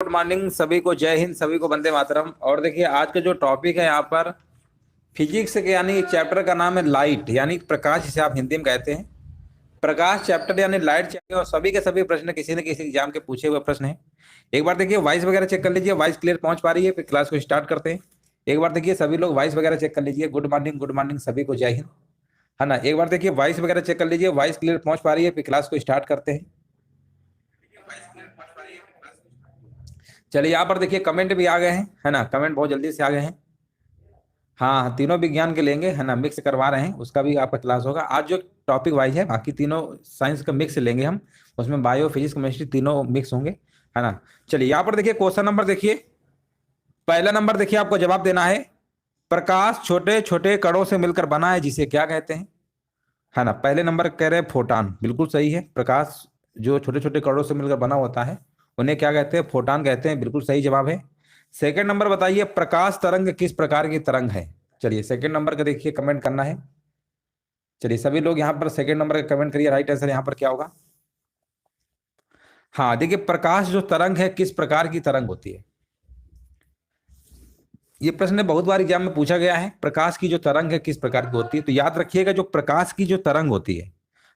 Good morning सभी को, जय हिंद सभी को, वंदे मातरम। और देखिए आज का जो टॉपिक है यहाँ पर फिजिक्स के, यानी चैप्टर का नाम है लाइट, यानी प्रकाश, जिसे आप हिंदी में कहते हैं। प्रकाश चैप्टर यानी लाइट चैप्टर, और सभी के सभी प्रश्न किसी न किसी एग्जाम के पूछे हुए प्रश्न हैं। एक बार देखिए वॉइस वगैरह चेक कर लीजिए, वॉइस क्लियर पहुंच पा रही है, फिर क्लास को स्टार्ट करते हैं। एक बार देखिए सभी लोग वॉइस वगैरह चेक कर लीजिए। गुड मॉर्निंग सभी को, जय हिंद, है ना। एक बार देखिए वॉइस वगैरह चेक कर लीजिए, वॉइस क्लियर पहुंच पा रही है, फिर क्लास को स्टार्ट करते हैं। चलिए यहाँ पर देखिए कमेंट भी आ गए हैं, है ना, कमेंट बहुत जल्दी से आ गए हैं। हाँ, तीनों विज्ञान के लेंगे, है ना, मिक्स करवा रहे हैं, उसका भी आपका क्लास होगा आज। जो टॉपिक वाइज है बाकी तीनों साइंस का मिक्स लेंगे हम, उसमें बायो फिजिक्स केमिस्ट्री तीनों मिक्स होंगे, है ना। चलिए यहाँ पर देखिए क्वेश्चन नंबर देखिए, पहला नंबर देखिए, आपको जवाब देना है। प्रकाश छोटे छोटे कणों से मिलकर बना है, जिसे क्या कहते हैं, है ना। पहले नंबर कह रहे हैं फोटान, बिल्कुल सही है। प्रकाश जो छोटे छोटे कणों से मिलकर बना होता है उन्हें क्या कहते हैं, फोटान कहते हैं, बिल्कुल सही जवाब है। सेकंड नंबर बताइए, प्रकाश तरंग किस प्रकार की तरंग है। चलिए सेकंड नंबर का देखिए कमेंट करना है। चलिए सभी लोग यहाँ पर सेकंड नंबर का कमेंट करिए। राइट आंसर यहाँ पर क्या होगा। हाँ देखिए, प्रकाश जो तरंग है किस प्रकार की तरंग होती है, ये प्रश्न बहुत बार एग्जाम में पूछा गया है। प्रकाश की जो तरंग है किस प्रकार की होती है, तो याद रखिएगा जो प्रकाश की जो तरंग होती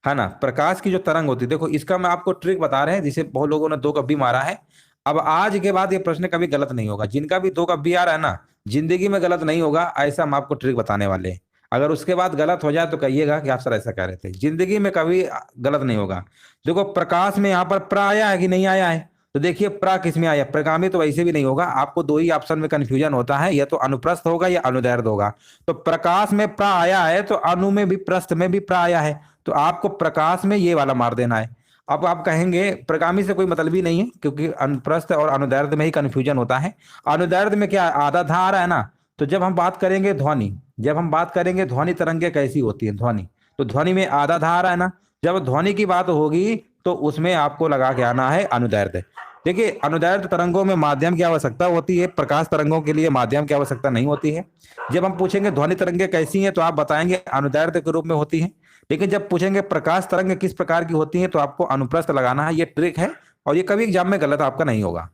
है ना, प्रकाश की जो तरंग होती है, देखो इसका मैं आपको ट्रिक बता रहे हैं, जिसे बहुत लोगों ने दो कभी मारा है। अब आज के बाद ये प्रश्न कभी गलत नहीं होगा, जिनका भी दो कभी आ रहा है ना, जिंदगी में गलत नहीं होगा, ऐसा हम आपको ट्रिक बताने वाले हैं। अगर उसके बाद गलत हो जाए तो कहिएगा कि आप सर ऐसा कह रहे थे, जिंदगी में कभी गलत नहीं होगा। देखो प्रकाश में यहाँ पर प्र आया है कि नहीं आया है, तो देखिए प्रा किस में आया, प्रगामी तो वैसे भी नहीं होगा। आपको दो ही ऑप्शन में कंफ्यूजन होता है, या तो अनुप्रस्थ होगा या अनुदैर्ध्य होगा। तो प्रकाश में प्रा आया है तो अनु में भी, प्रस्थ में भी प्रा आया है, तो आपको प्रकाश में ये वाला मार देना है। अब आप कहेंगे प्रगामी से कोई मतलब ही नहीं है, क्योंकि अनुप्रस्थ और अनुदैर्ध्य में ही कंफ्यूजन होता है। अनुदैर्ध्य में क्या आधा धा आ रहा है ना, तो जब हम बात करेंगे ध्वनि, जब हम बात करेंगे ध्वनि तरंगे कैसी होती है ध्वनि, तो ध्वनि में आधा धा आ रहा है ना, जब ध्वनि की बात होगी तो उसमें आपको लगा के आना है अनुदैर्ध्य। देखिए अनुदैर्ध्य तरंगों में माध्यम की आवश्यकता होती है, प्रकाश तरंगों के लिए माध्यम की आवश्यकता नहीं होती है। जब हम पूछेंगे ध्वनि तरंगे कैसी हैं, तो आप बताएंगे अनुदैर्ध्य के रूप में होती हैं। लेकिन जब पूछेंगे प्रकाश तरंग किस प्रकार की होती हैं, तो आपको अनुप्रस्थ लगाना है। ये ट्रिक है और ये कभी एग्जाम में गलत आपका नहीं होगा।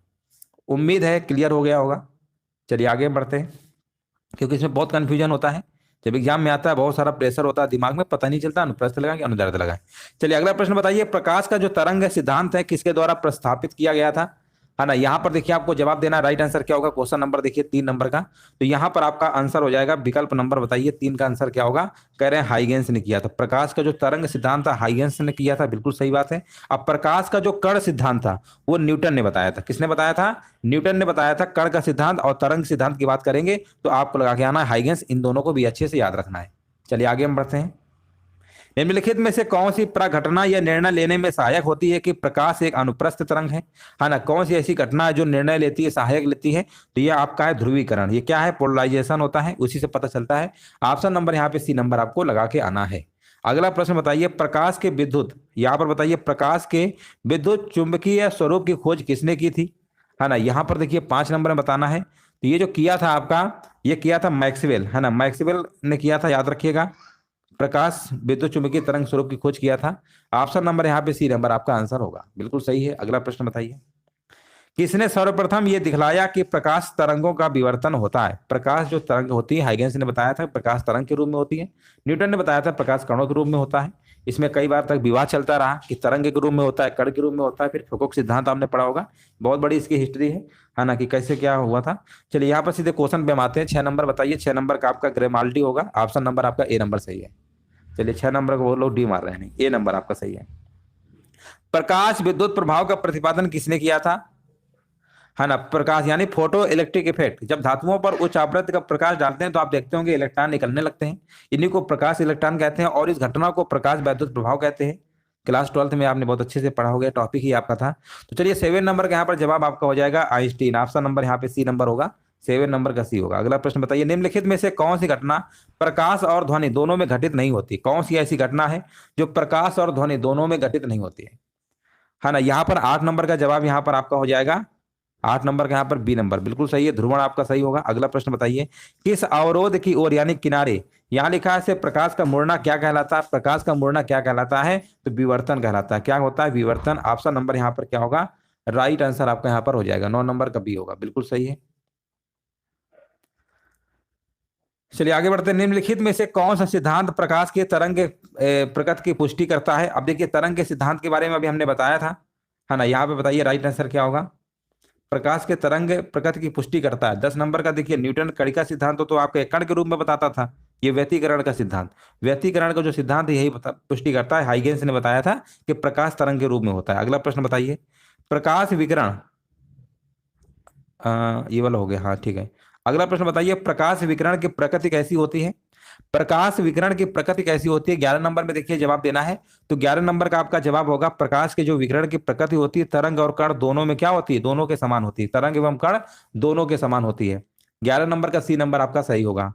उम्मीद है क्लियर हो गया होगा। चलिए आगे बढ़ते हैं, क्योंकि इसमें बहुत कंफ्यूजन होता है। जब एग्जाम में आता है बहुत सारा प्रेशर होता है, दिमाग में पता नहीं चलता अनुप्रस्थ लगाएं कि अनुदैर्ध्य लगाएं। चलिए अगला प्रश्न बताइए, प्रकाश का जो तरंग है सिद्धांत है किसके द्वारा प्रस्थापित किया गया था, है ना। यहाँ पर देखिए आपको जवाब देना, राइट आंसर क्या होगा। क्वेश्चन नंबर देखिए 3 नंबर का, तो यहाँ पर आपका आंसर हो जाएगा विकल्प नंबर, बताइए 3 का आंसर क्या होगा। कह रहे हैं हाइगेंस ने किया था। प्रकाश का जो तरंग सिद्धांत था हाइगेंस ने किया था, बिल्कुल सही बात है। अब प्रकाश का जो कण सिद्धांत था वो न्यूटन ने बताया था। किसने बताया था, न्यूटन ने बताया था। कण का सिद्धांत और तरंग सिद्धांत की बात करेंगे तो आपको लगा के आना है हाइगेंस, इन दोनों को भी अच्छे से याद रखना है। चलिए आगे हम बढ़ते हैं। निम्नलिखित में से कौन सी प्रघटना या निर्णय लेने में सहायक होती है कि प्रकाश एक अनुप्रस्थ तरंग है ना। कौन सी ऐसी घटना है जो निर्णय लेती है, सहायक लेती है, तो ये आपका है ध्रुवीकरण। ये क्या है, पोलराइजेशन होता है, उसी से पता चलता है। ऑप्शन नंबर यहाँ पे सी नंबर आपको लगा के आना है। अगला प्रश्न बताइए, प्रकाश के विद्युत, यहाँ पर बताइए प्रकाश के विद्युत चुंबकीय स्वरूप की खोज किसने की थी, है ना। यहाँ पर देखिए 5 नंबर में बताना है। तो ये जो किया था आपका, ये किया था मैक्सवेल, है ना, मैक्सवेल ने किया था, याद रखिएगा। प्रकाश विद्युत चुंबकीय तरंग स्वरूप की खोज किया था। ऑप्शन नंबर यहाँ पे सी नंबर आपका आंसर होगा, बिल्कुल सही है। अगला प्रश्न बताइए, किसने सर्वप्रथम ये दिखलाया कि प्रकाश तरंगों का विवर्तन होता है। प्रकाश जो तरंग होती है, हाइगेंस ने बताया था प्रकाश तरंग के रूप में होती है, न्यूटन ने बताया था प्रकाश कणों के रूप में होता है। इसमें कई बार तक विवाद चलता रहा कि तरंग के रूप में होता है, कण के रूप में होता है। फिर फूको सिद्धांत आपने पढ़ा होगा, बहुत बड़ी इसकी हिस्ट्री है ना, कि कैसे क्या हुआ था। चलिए यहाँ पर सीधे क्वेश्चन पे हम आते हैं। 6 नंबर बताइए, 6 नंबर का आपका ग्रेमाल्डी होगा। ऑप्शन नंबर आपका ए नंबर सही है। चलिए 6 नंबर को वो लोग डी मार रहे हैं, नहीं, ए नंबर आपका सही है। प्रकाश विद्युत प्रभाव का प्रतिपादन किसने किया था, है ना। प्रकाश यानी फोटो इलेक्ट्रिक इफेक्ट, जब धातुओं पर उच्च आवृत्ति का प्रकाश डालते हैं तो आप देखते होंगे इलेक्ट्रॉन निकलने लगते हैं, इन्हीं को प्रकाश इलेक्ट्रॉन कहते हैं, और इस घटना को प्रकाश वैद्युत प्रभाव कहते हैं। क्लास 12th में आपने बहुत अच्छे से पढ़ा हो गया, टॉपिक ही आपका था। तो चलिए 7 नंबर का यहाँ पर जवाब आपका हो जाएगा आइंस्टीन। ऑप्शन नंबर यहाँ पे सी नंबर होगा, 7 नंबर का सी होगा। अगला प्रश्न बताइए, निम्नलिखित में से कौन सी घटना प्रकाश और ध्वनि दोनों में घटित नहीं होती। कौन सी ऐसी घटना है जो प्रकाश और ध्वनि दोनों में घटित नहीं होती है ना। यहाँ पर 8 नंबर का जवाब यहाँ पर आपका हो जाएगा, 8 नंबर का यहाँ पर बी नंबर, बिल्कुल सही है। ध्रुवण आपका सही होगा। अगला प्रश्न बताइए, किस अवरोध की ओर यानी किनारे, यहाँ लिखा है से प्रकाश का मुड़ना क्या कहलाता है। प्रकाश का मुड़ना क्या कहलाता है, तो विवर्तन कहलाता है। क्या होता है, विवर्तन। ऑप्शन नंबर यहाँ पर क्या होगा, राइट आंसर आपका यहाँ पर हो जाएगा, 9 नंबर का बी होगा, बिल्कुल सही है। चलिए आगे बढ़ते हैं। निम्नलिखित में से कौन सा सिद्धांत प्रकाश के तरंग प्रकृति की पुष्टि करता है? अब देखिए तरंग के सिद्धांत के बारे में अभी हमने बताया था, है ना। यहाँ पे बताइए राइट आंसर क्या होगा। प्रकाश के तरंग प्रकृति की पुष्टि करता है। 10 नंबर का देखिए, न्यूटन कणिका सिद्धांत तो आपके कण के रूप में बताता था। ये व्यतिकरण का सिद्धांत, व्यतिकरण का जो सिद्धांत है यही पुष्टि करता है। हाइगेंस ने बताया था कि प्रकाश तरंग के रूप में होता है। अगला प्रश्न बताइए, प्रकाश विकिरण, ये वाला हो गया, हाँ ठीक है। अगला प्रश्न बताइए, प्रकाश विकिरण की प्रकृति कैसी होती है? प्रकाश विकिरण की प्रकृति कैसी होती है? 11 नंबर में देखिए जवाब देना है। तो 11 नंबर का आपका जवाब होगा, प्रकाश के जो विकिरण की प्रकृति होती है, तरंग और कण दोनों में क्या होती है? दोनों के समान होती है। तरंग एवं कण दोनों के समान होती है। 11 नंबर का सी नंबर आपका सही होगा।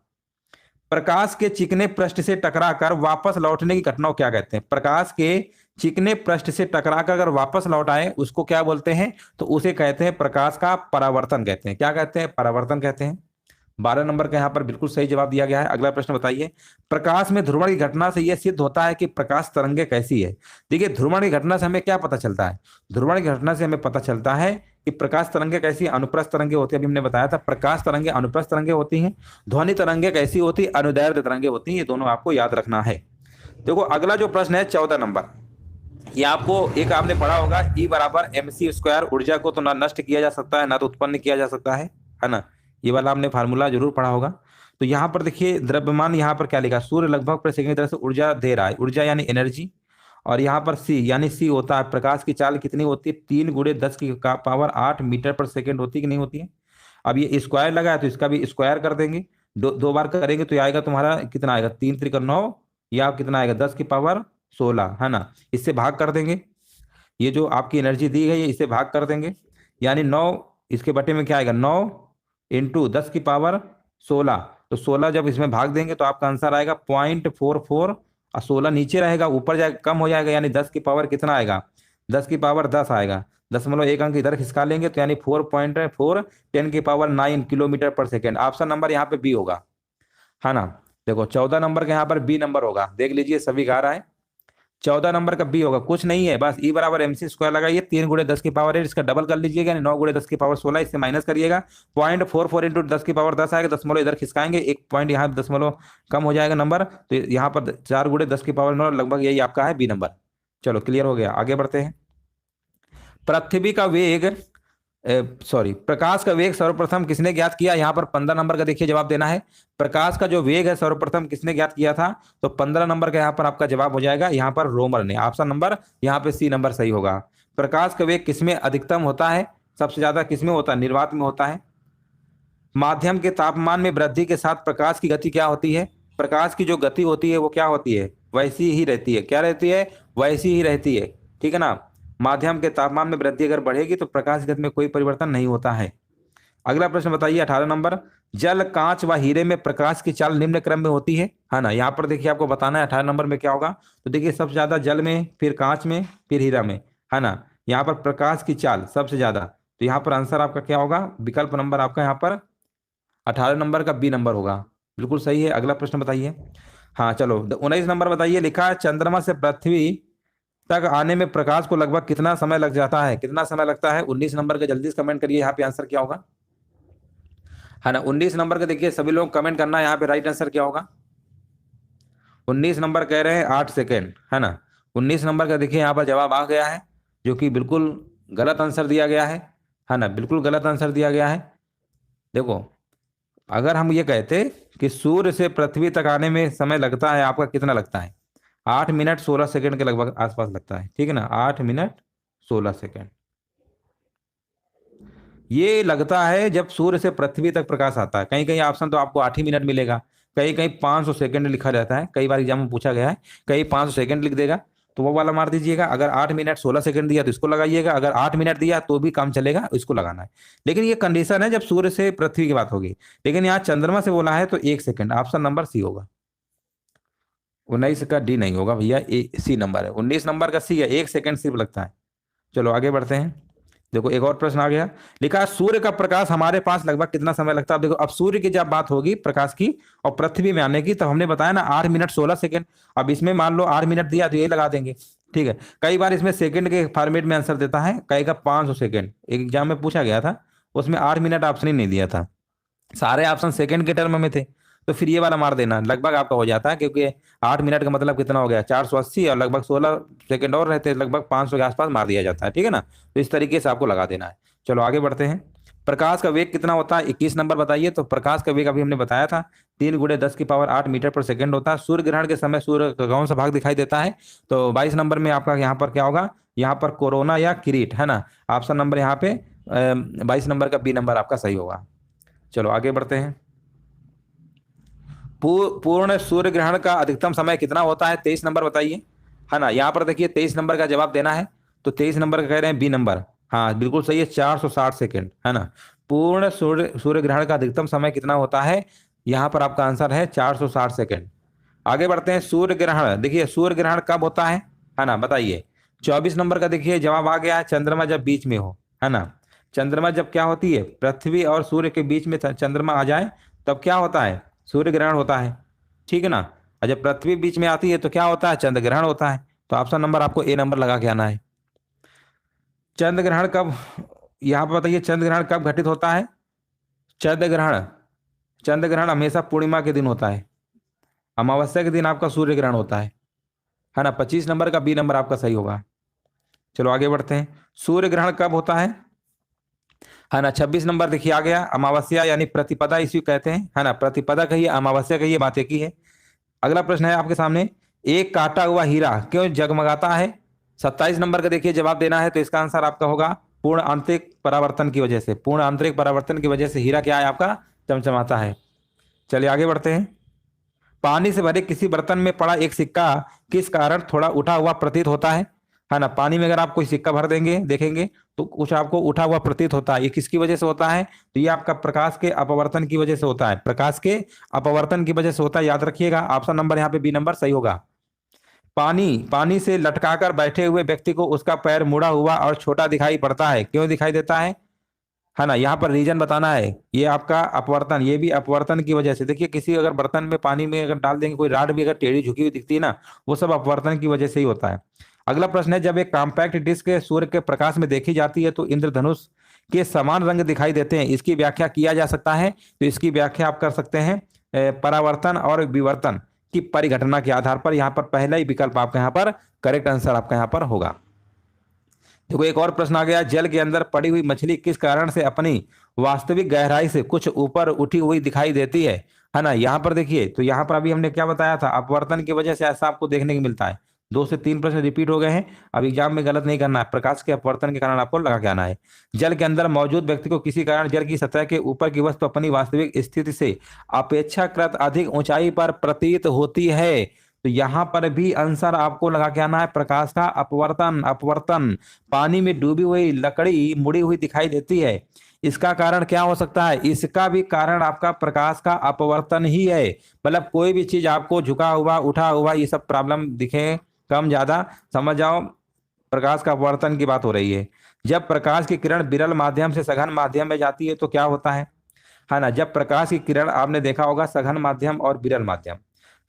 प्रकाश के चिकने पृष्ठ से टकराकर वापस लौटने की घटना को क्या कहते हैं? प्रकाश के चिकने पृष्ठ से टकराकर अगर वापस लौट आए उसको क्या बोलते हैं? तो उसे कहते हैं प्रकाश का परावर्तन कहते हैं। क्या कहते हैं? परावर्तन कहते हैं। 12 नंबर का यहाँ पर बिल्कुल सही जवाब दिया गया है। अगला प्रश्न बताइए, प्रकाश में ध्रुवण की घटना से यह सिद्ध होता है कि प्रकाश तरंगे कैसी है? देखिए ध्रुवण की घटना से हमें क्या पता चलता है? ध्रुवण की घटना से हमें पता चलता है कि प्रकाश तरंगे कैसी, अनुप्रस्थ तरंगे होती है। अभी हमने बताया था प्रकाश तरंगे अनुप्रस्थ तरंगे होती हैं। ध्वनि तरंगे कैसी होती? अनुदैर्ध्य तरंगे होती हैं। ये दोनों आपको याद रखना है। देखो अगला जो प्रश्न है 14 नंबर, ये आपको एक आपने पढ़ा होगा, E बराबर mc²। ऊर्जा को तो ना नष्ट किया जा सकता है ना तो उत्पन्न किया जा सकता है ना। ये वाला आपने फार्मूला जरूर पढ़ा होगा। तो यहाँ पर देखिए द्रव्यमान, यहाँ पर क्या लिखा, सूर्य लगभग प्रति सेकंड की तरह से ऊर्जा दे रहा है, ऊर्जा यानी एनर्जी। और यहाँ पर सी यानी सी होता है, प्रकाश की चाल कितनी होती है? 3 × 10⁸ मीटर पर सेकेंड होती है कि नहीं होती है? अब ये स्क्वायर लगा है तो इसका भी स्क्वायर कर देंगे, दो बार करेंगे तो ये आएगा तुम्हारा कितना आएगा? 3 × 3 = 9, या कितना आएगा? 10⁻16, है ना। इससे भाग कर देंगे, ये जो आपकी एनर्जी दी गई है इसे भाग कर देंगे, यानी 9 इसके बटे में क्या आएगा? 9 × 10⁻16। तो 16 जब इसमें भाग देंगे तो आपका आंसर आएगा 0.44। और 16 नीचे रहेगा, ऊपर जाएगा कम हो जाएगा, यानी 10 की पावर कितना आएगा? 10 की पावर 10 आएगा। 1 अंक इधर खिसका लेंगे तो यानी 4.4 10⁻9 किलोमीटर पर सेकेंड। ऑप्शन नंबर यहाँ पे बी होगा, है ना। देखो 14 नंबर का यहाँ पर बी नंबर होगा, देख लीजिए सभी गा रहा है। 14 नंबर का बी होगा, कुछ नहीं है, बस E बराबर mc² लगाइए। 3 × 10⁸, इसका डबल कर लीजिएगा यानी 9 × 10⁻16, इससे माइनस करिएगा। 0.44 × 10⁻10 आएगा, दशमलव इधर खिसकाएंगे, एक पॉइंट यहाँ दशमलव कम हो जाएगा नंबर, तो यहाँ पर 4 × 10⁻9 लगभग यही आपका है बी नंबर। चलो क्लियर हो गया, आगे बढ़ते हैं। पृथ्वी का वेग, सॉरी, प्रकाश का वेग सर्वप्रथम किसने ज्ञात किया? यहाँ पर 15 नंबर का देखिए जवाब देना है। प्रकाश का जो वेग है सर्वप्रथम किसने ज्ञात किया था? तो 15 नंबर का यहाँ पर आपका जवाब हो जाएगा यहाँ पर रोमर ने। ऑप्शन नंबर यहाँ पे सी नंबर सही होगा। प्रकाश का वेग किसमें अधिकतम होता है? सबसे ज्यादा किसमें होता है? निर्वात में होता है। माध्यम के तापमान में वृद्धि के साथ प्रकाश की गति क्या होती है? प्रकाश की जो गति होती है वो क्या होती है? वैसी ही रहती है। क्या रहती है? वैसी ही रहती है, ठीक है ना। माध्यम के तापमान में वृद्धि अगर बढ़ेगी तो प्रकाश गति में कोई परिवर्तन नहीं होता है। अगला प्रश्न बताइए 18 नंबर, जल, कांच व हीरे में प्रकाश की चाल निम्न क्रम में होती है ना। यहाँ पर देखिए आपको बताना है 18 नंबर में क्या होगा। तो देखिए सबसे ज्यादा जल में, फिर कांच में, फिर हीरा में, है ना। यहाँ पर प्रकाश की चाल सबसे ज्यादा, तो यहाँ पर आंसर आपका क्या होगा? विकल्प नंबर आपका यहाँ पर 18 नंबर का बी नंबर होगा, बिल्कुल सही है। अगला प्रश्न बताइए। हाँ चलो 19 नंबर बताइए, लिखा है चंद्रमा से पृथ्वी तक आने में प्रकाश को लगभग कितना समय लग जाता है? कितना समय लगता है? 19 नंबर का जल्दी से कमेंट करिए, यहाँ पे आंसर क्या होगा, है ना। 19 नंबर का देखिए सभी लोग कमेंट करना है, यहाँ पे राइट आंसर क्या होगा। 19 नंबर कह रहे हैं 8 सेकेंड, है ना। 19 नंबर का देखिए यहाँ पर जवाब आ गया है, जो कि बिल्कुल गलत आंसर दिया गया है ना, बिल्कुल गलत आंसर दिया गया है। देखो अगर हम ये कहते कि सूर्य से पृथ्वी तक आने में समय लगता है, आपका कितना लगता है? 8 मिनट 16 सेकंड के लगभग आसपास लगता है, ठीक है ना। 8 मिनट 16 सेकंड ये लगता है जब सूर्य से पृथ्वी तक प्रकाश आता है। कहीं कहीं ऑप्शन तो आपको 8 ही मिनट मिलेगा, कहीं कहीं 500 सेकंड लिखा जाता है, कई बार एग्जाम में पूछा गया है, कहीं 500 सेकंड लिख देगा, तो वो वाला मार दीजिएगा। अगर 8 मिनट 16 सेकंड दिया तो इसको लगाइएगा, अगर 8 मिनट दिया तो भी काम चलेगा, इसको लगाना है। लेकिन ये कंडीशन है जब सूर्य से पृथ्वी की बात होगी, लेकिन यहाँ चंद्रमा से बोला है तो 1 सेकंड, ऑप्शन नंबर सी होगा। 19 का डी नहीं होगा भैया, सी नंबर है। 19 नंबर का सी है, 1 सेकंड सिर्फ लगता है। चलो आगे बढ़ते हैं। देखो एक और प्रश्न आ गया, लिखा है, सूर्य का प्रकाश हमारे पास लगभग कितना समय लगता है। अब देखो, अब सूर्य की जब बात होगी प्रकाश की और पृथ्वी में आने की, तब हमने बताया ना 8 मिनट 16 सेकंड। अब इसमें मान लो 8 मिनट दिया तो यही लगा देंगे। ठीक है, कई बार इसमें सेकंड के फॉर्मेट में आंसर देता है, कई का 500 सेकंड, एक एग्जाम में पूछा गया था, उसमें 8 मिनट ऑप्शन ही नहीं दिया था, सारे ऑप्शन सेकंड के टर्म में थे। तो फिर ये वाला मार देना, लगभग आपका हो जाता है, क्योंकि 8 मिनट का मतलब कितना हो गया, 480, और लगभग 16 सेकंड और रहते हैं, लगभग 500 के आसपास मार दिया जाता है। ठीक है ना, तो इस तरीके से आपको लगा देना है। चलो आगे बढ़ते हैं। प्रकाश का वेग कितना होता है, 21 नंबर बताइए। तो प्रकाश का वेग अभी हमने बताया था, 3 × 10⁸ मीटर पर सेकंड होता है। सूर्य ग्रहण के समय सूर्य का कौन सा भाग दिखाई देता है, तो 22 नंबर में आपका यहाँ पर क्या होगा, यहाँ पर कोरोना या किरीट, है ना। ऑप्शन नंबर यहाँ पे 22 नंबर का बी नंबर आपका सही होगा। चलो आगे बढ़ते हैं। पूर्ण सूर्य ग्रहण का अधिकतम समय कितना होता है, 23 नंबर बताइए, है ना। यहाँ पर देखिए 23 नंबर का जवाब देना है, तो 23 नंबर का कह रहे हैं बी नंबर। हाँ बिल्कुल सही है, 460 सेकंड, है ना। पूर्ण सूर्य सूर्य ग्रहण का अधिकतम समय कितना होता है, यहाँ पर आपका आंसर है 460 सेकंड। आगे बढ़ते हैं। सूर्य ग्रहण, देखिए सूर्य ग्रहण कब होता है ना, बताइए। 24 नंबर का देखिए जवाब आ गया है, चंद्रमा जब बीच में हो, है ना। चंद्रमा जब क्या होती है, पृथ्वी और सूर्य के बीच में चंद्रमा आ जाए, तब क्या होता है, सूर्य ग्रहण होता है। ठीक है ना। और जब पृथ्वी बीच में आती है तो क्या होता है, चंद्र ग्रहण होता है। तो ऑप्शन नंबर आपको ए नंबर लगा के आना है। चंद्र ग्रहण कब, यहाँ पर बताइए, चंद्र ग्रहण कब घटित होता है। चंद्र ग्रहण, चंद्र ग्रहण हमेशा पूर्णिमा के दिन होता है, अमावस्या के दिन आपका सूर्य ग्रहण होता है ना। 25 नंबर का बी नंबर आपका सही होगा। चलो आगे बढ़ते हैं। सूर्य ग्रहण कब होता है ना। 26 नंबर देखिए आ गया, अमावस्या यानी प्रतिपदा इसी कहते हैं, है ना। प्रतिपदा कहिए, अमावस्या कहिए, बात एक ही है। अगला प्रश्न है आपके सामने, एक काटा हुआ हीरा क्यों जगमगाता है। 27 नंबर का देखिए जवाब देना है, तो इसका आंसर आपका होगा पूर्ण आंतरिक परावर्तन की वजह से। पूर्ण आंतरिक परावर्तन की वजह से हीरा क्या है आपका, चमचमाता है। चलिए आगे बढ़ते हैं। पानी से भरे किसी बर्तन में पड़ा एक सिक्का किस कारण थोड़ा उठा हुआ प्रतीत होता है ना। पानी में अगर आप कोई सिक्का भर देंगे देखेंगे तो कुछ आपको उठा हुआ प्रतीत होता है, ये किसकी वजह से होता है, तो ये आपका प्रकाश के अपवर्तन की वजह से होता है, प्रकाश के अपवर्तन की वजह से होता है, याद रखिएगा। ऑप्शन नंबर यहाँ पे बी नंबर सही होगा। पानी पानी से लटकाकर बैठे हुए व्यक्ति को उसका पैर मुड़ा हुआ और छोटा दिखाई पड़ता है, क्यों दिखाई देता है ना। यहाँ पर रीजन बताना है, ये आपका अपवर्तन, ये भी अपवर्तन की वजह से। देखिए किसी अगर बर्तन में पानी में अगर डाल देंगे, कोई राड भी अगर टेढ़ी झुकी हुई दिखती है ना, वो सब अपवर्तन की वजह से ही होता है। अगला प्रश्न है, जब एक कॉम्पैक्ट डिस्क सूर्य के प्रकाश में देखी जाती है तो इंद्रधनुष के समान रंग दिखाई देते हैं, इसकी व्याख्या किया जा सकता है। तो इसकी व्याख्या आप कर सकते हैं परावर्तन और विवर्तन की परिघटना के आधार पर। यहाँ पर पहला ही विकल्प आपका यहाँ पर करेक्ट आंसर आपका यहाँ पर होगा। देखो एक और प्रश्न आ गया, जल के अंदर पड़ी हुई मछली किस कारण से अपनी वास्तविक गहराई से कुछ ऊपर उठी हुई दिखाई देती है ना। यहाँ पर देखिए, तो यहाँ पर अभी हमने क्या बताया था, अपवर्तन की वजह से ऐसा आपको देखने को मिलता है। 2 से 3 प्रश्न रिपीट हो गए हैं, अब एग्जाम में गलत नहीं करना है, प्रकाश के अपवर्तन के कारण आपको लगा के आना है। जल के अंदर मौजूद व्यक्ति को किसी कारण जल की सतह के ऊपर की वस्तु अपनी वास्तविक स्थिति से अपेक्षाकृत अधिक ऊंचाई पर प्रतीत होती है। तो यहां पर भी आंसर आपको लगा के आना है, प्रकाश का अपवर्तन। अपवर्तन, पानी में डूबी हुई लकड़ी मुड़ी हुई दिखाई देती है, इसका कारण क्या हो सकता है, इसका भी कारण आपका प्रकाश का अपवर्तन ही है। मतलब कोई भी चीज आपको झुका हुआ उठा हुआ ये सब प्रॉब्लम दिखे कम ज्यादा, समझ जाओ प्रकाश का अपवर्तन की बात हो रही है। जब प्रकाश की किरण विरल माध्यम से सघन माध्यम में जाती है तो क्या होता है ना। जब प्रकाश की किरण, आपने देखा होगा सघन माध्यम और विरल माध्यम,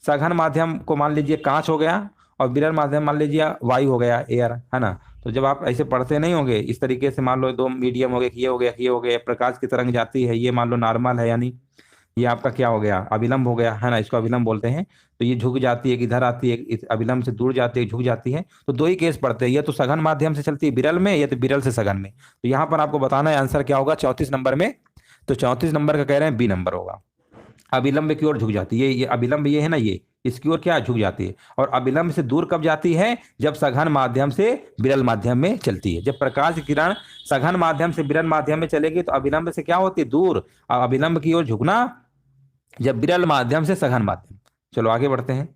सघन माध्यम को मान लीजिए कांच हो गया और विरल माध्यम मान लीजिए वायु हो गया, एयर, है ना। तो जब आप ऐसे पढ़ते नहीं होंगे इस तरीके से, मान लो 2 मीडियम हो गए, ये हो गया, ये हो गया, प्रकाश की तरंग जाती है, ये मान लो नॉर्मल है, यानी ये आपका क्या हो गया, अभिलंब हो गया, है ना, इसको अभिलंब बोलते हैं। तो ये झुक जाती है, इधर आती है, अभिलंब से दूर जाती है, झुक जाती है। तो 2 ही केस पड़ते हैं, या तो सघन माध्यम से चलती है विरल में, या तो विरल से सघन में। तो यहाँ पर आपको बताना है आंसर क्या होगा 34 नंबर में। तो 34 नंबर का कह रहे हैं बी नंबर होगा, अभिलंब की ओर झुक जाती है। ये अभिलंब ये है ना, ये इसकी ओर क्या झुक जाती है। और अभिलंब से दूर कब जाती है, जब सघन माध्यम से विरल माध्यम में चलती है। जब प्रकाश की किरण सघन माध्यम से विरल माध्यम में चलेगी तो अभिलंब से क्या होती है, दूर, और अभिलंब की ओर झुकना जब विरल माध्यम से सघन माध्यम। चलो आगे बढ़ते हैं।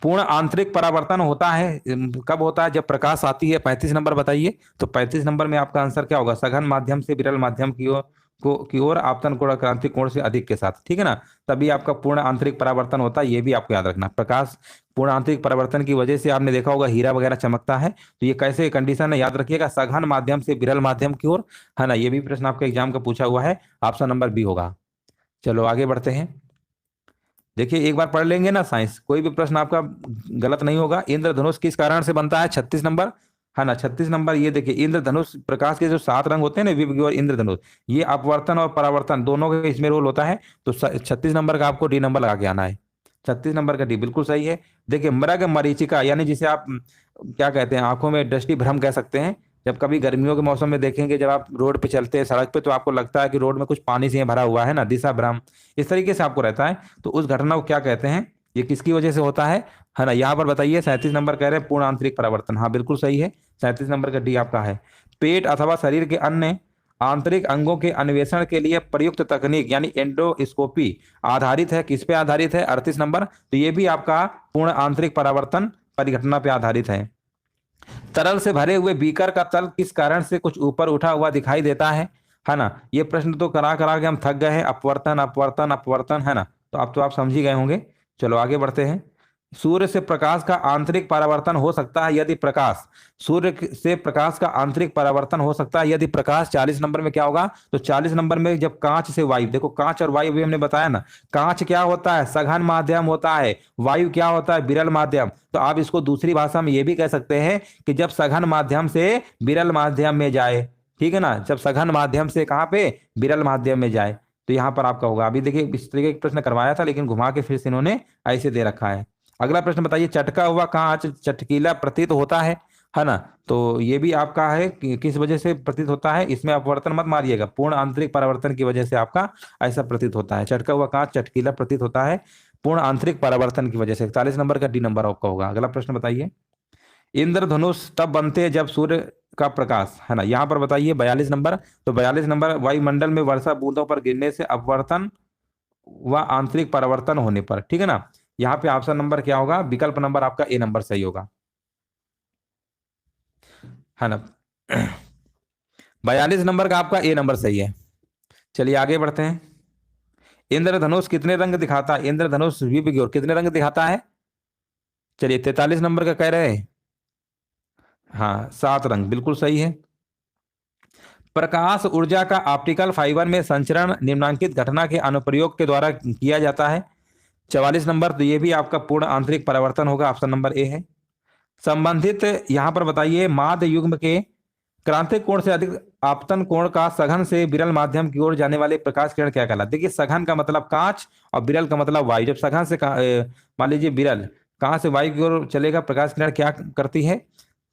पूर्ण आंतरिक परावर्तन होता है कब होता है? जब प्रकाश आती है। 35 नंबर बताइए। तो 35 नंबर में आपका आंसर क्या होगा? सघन माध्यम से विरल माध्यम की ओर आपतन कोण क्रांतिक कोण से अधिक के साथ, ठीक है ना। तभी आपका पूर्ण आंतरिक परावर्तन होता है, ये भी आपको याद रखना। प्रकाश पूर्ण आंतरिक परावर्तन की वजह से आपने देखा होगा हीरा वगैरह चमकता है। तो ये कैसे कंडीशन है, याद रखिएगा, सघन माध्यम से विरल माध्यम की ओर, है ना। ये भी प्रश्न आपके एग्जाम का पूछा हुआ है, ऑप्शन नंबर बी होगा। चलो आगे बढ़ते हैं। देखिए एक बार पढ़ लेंगे ना साइंस, कोई भी प्रश्न आपका गलत नहीं होगा। इंद्रधनुष किस कारण से बनता है? 36 नंबर, है ना। 36 नंबर, ये देखिए इंद्रधनुष, प्रकाश के जो 7 रंग होते हैं ना, विव और इंद्रधनुष, ये अपवर्तन और परावर्तन दोनों का इसमें रोल होता है। तो 36 नंबर का आपको डी नंबर लगा के आना है। 36 नंबर का डी बिल्कुल सही है। देखिए मृग मरीचिका, यानी जिसे आप क्या कहते हैं, आंखों में दृष्टि भ्रम कह सकते हैं। जब कभी गर्मियों के मौसम में देखेंगे, जब आप रोड पे चलते हैं, सड़क पे, तो आपको लगता है कि रोड में कुछ पानी से भरा हुआ है ना, दिशा भ्रम, इस तरीके से आपको रहता है। तो उस घटना को क्या कहते हैं? ये किसकी वजह से होता है ना। यहाँ पर बताइए। 37 नंबर कह रहे हैं पूर्ण आंतरिक परावर्तन, हाँ बिल्कुल सही है। 37 नंबर का डी आपका है। पेट अथवा शरीर के अन्य आंतरिक अंगों के अन्वेषण के लिए प्रयुक्त तकनीक यानी एंडोस्कोपी आधारित है, किस पे आधारित है? 38 नंबर। तो ये भी आपका पूर्ण आंतरिक परावर्तन परिघटना पे आधारित है। तरल से भरे हुए बीकर का तल किस कारण से कुछ ऊपर उठा हुआ दिखाई देता है ना। ये प्रश्न तो करा करा के हम थक गए हैं। अपवर्तन अपवर्तन अपवर्तन, है ना। तो आप समझ ही गए होंगे। चलो आगे बढ़ते हैं। सूर्य से प्रकाश का आंतरिक परावर्तन हो सकता है यदि प्रकाश, सूर्य से प्रकाश का आंतरिक परावर्तन हो सकता है यदि प्रकाश, 40 नंबर में क्या होगा? तो 40 नंबर में जब कांच से वायु, देखो कांच और वायु भी हमने बताया ना। कांच क्या होता है? सघन माध्यम होता है। वायु क्या होता है? विरल माध्यम। तो आप इसको दूसरी भाषा में ये भी कह सकते हैं कि जब सघन माध्यम से विरल माध्यम में जाए, ठीक है ना, जब सघन माध्यम से कहाँ पे? विरल माध्यम में जाए। तो यहाँ पर आपका होगा। अभी देखिए इस तरीके का प्रश्न करवाया था, लेकिन घुमा के फिर से इन्होंने ऐसे दे रखा है। अगला प्रश्न बताइए। चटका हुआ कांच चटकीला प्रतीत होता है ना। तो ये भी आपका है कि किस वजह से प्रतीत होता है? इसमें अपवर्तन मत मारिएगा, पूर्ण आंतरिक परावर्तन की वजह से आपका ऐसा प्रतीत होता है। चटका हुआ कांच चटकीला प्रतीत होता है पूर्ण आंतरिक परावर्तन की वजह से। 41 नंबर का डी नंबर आपका होगा। अगला प्रश्न बताइए। इंद्रधनुष तब बनते हैं जब सूर्य का प्रकाश, है ना। यहाँ पर बताइए 42 नंबर। तो 42 नंबर, वायुमंडल में वर्षा बूंदों पर गिरने से अपवर्तन व आंतरिक परावर्तन होने पर, ठीक है ना। यहाँ पे ऑप्शन नंबर क्या होगा? विकल्प नंबर आपका ए नंबर सही होगा, है ना। 42 नंबर का आपका ए नंबर सही है। चलिए आगे बढ़ते हैं। इंद्रधनुष कितने रंग दिखाता है? इंद्रधनुष विभ की ओर कितने रंग दिखाता है? चलिए 43 नंबर का कह रहे हैं, हाँ 7 रंग, बिल्कुल सही है। प्रकाश ऊर्जा का ऑप्टिकल फाइबर में संचरण निम्नांकित घटना के अनुप्रयोग के द्वारा किया जाता है। 44 नंबर, तो ये भी आपका पूर्ण आंतरिक परावर्तन होगा, ऑप्शन नंबर ए है। संबंधित यहाँ पर बताइए। माध्य युग्म के क्रांतिक कोण से अधिक आपतन कोण का सघन से विरल माध्यम की ओर जाने वाले प्रकाश किरण क्या कहलाता है? देखिए सघन का मतलब कांच और विरल का मतलब वायु। जब सघन से मान लीजिए विरल, कहाँ से वायु की ओर चलेगा प्रकाश किरण, क्या करती है?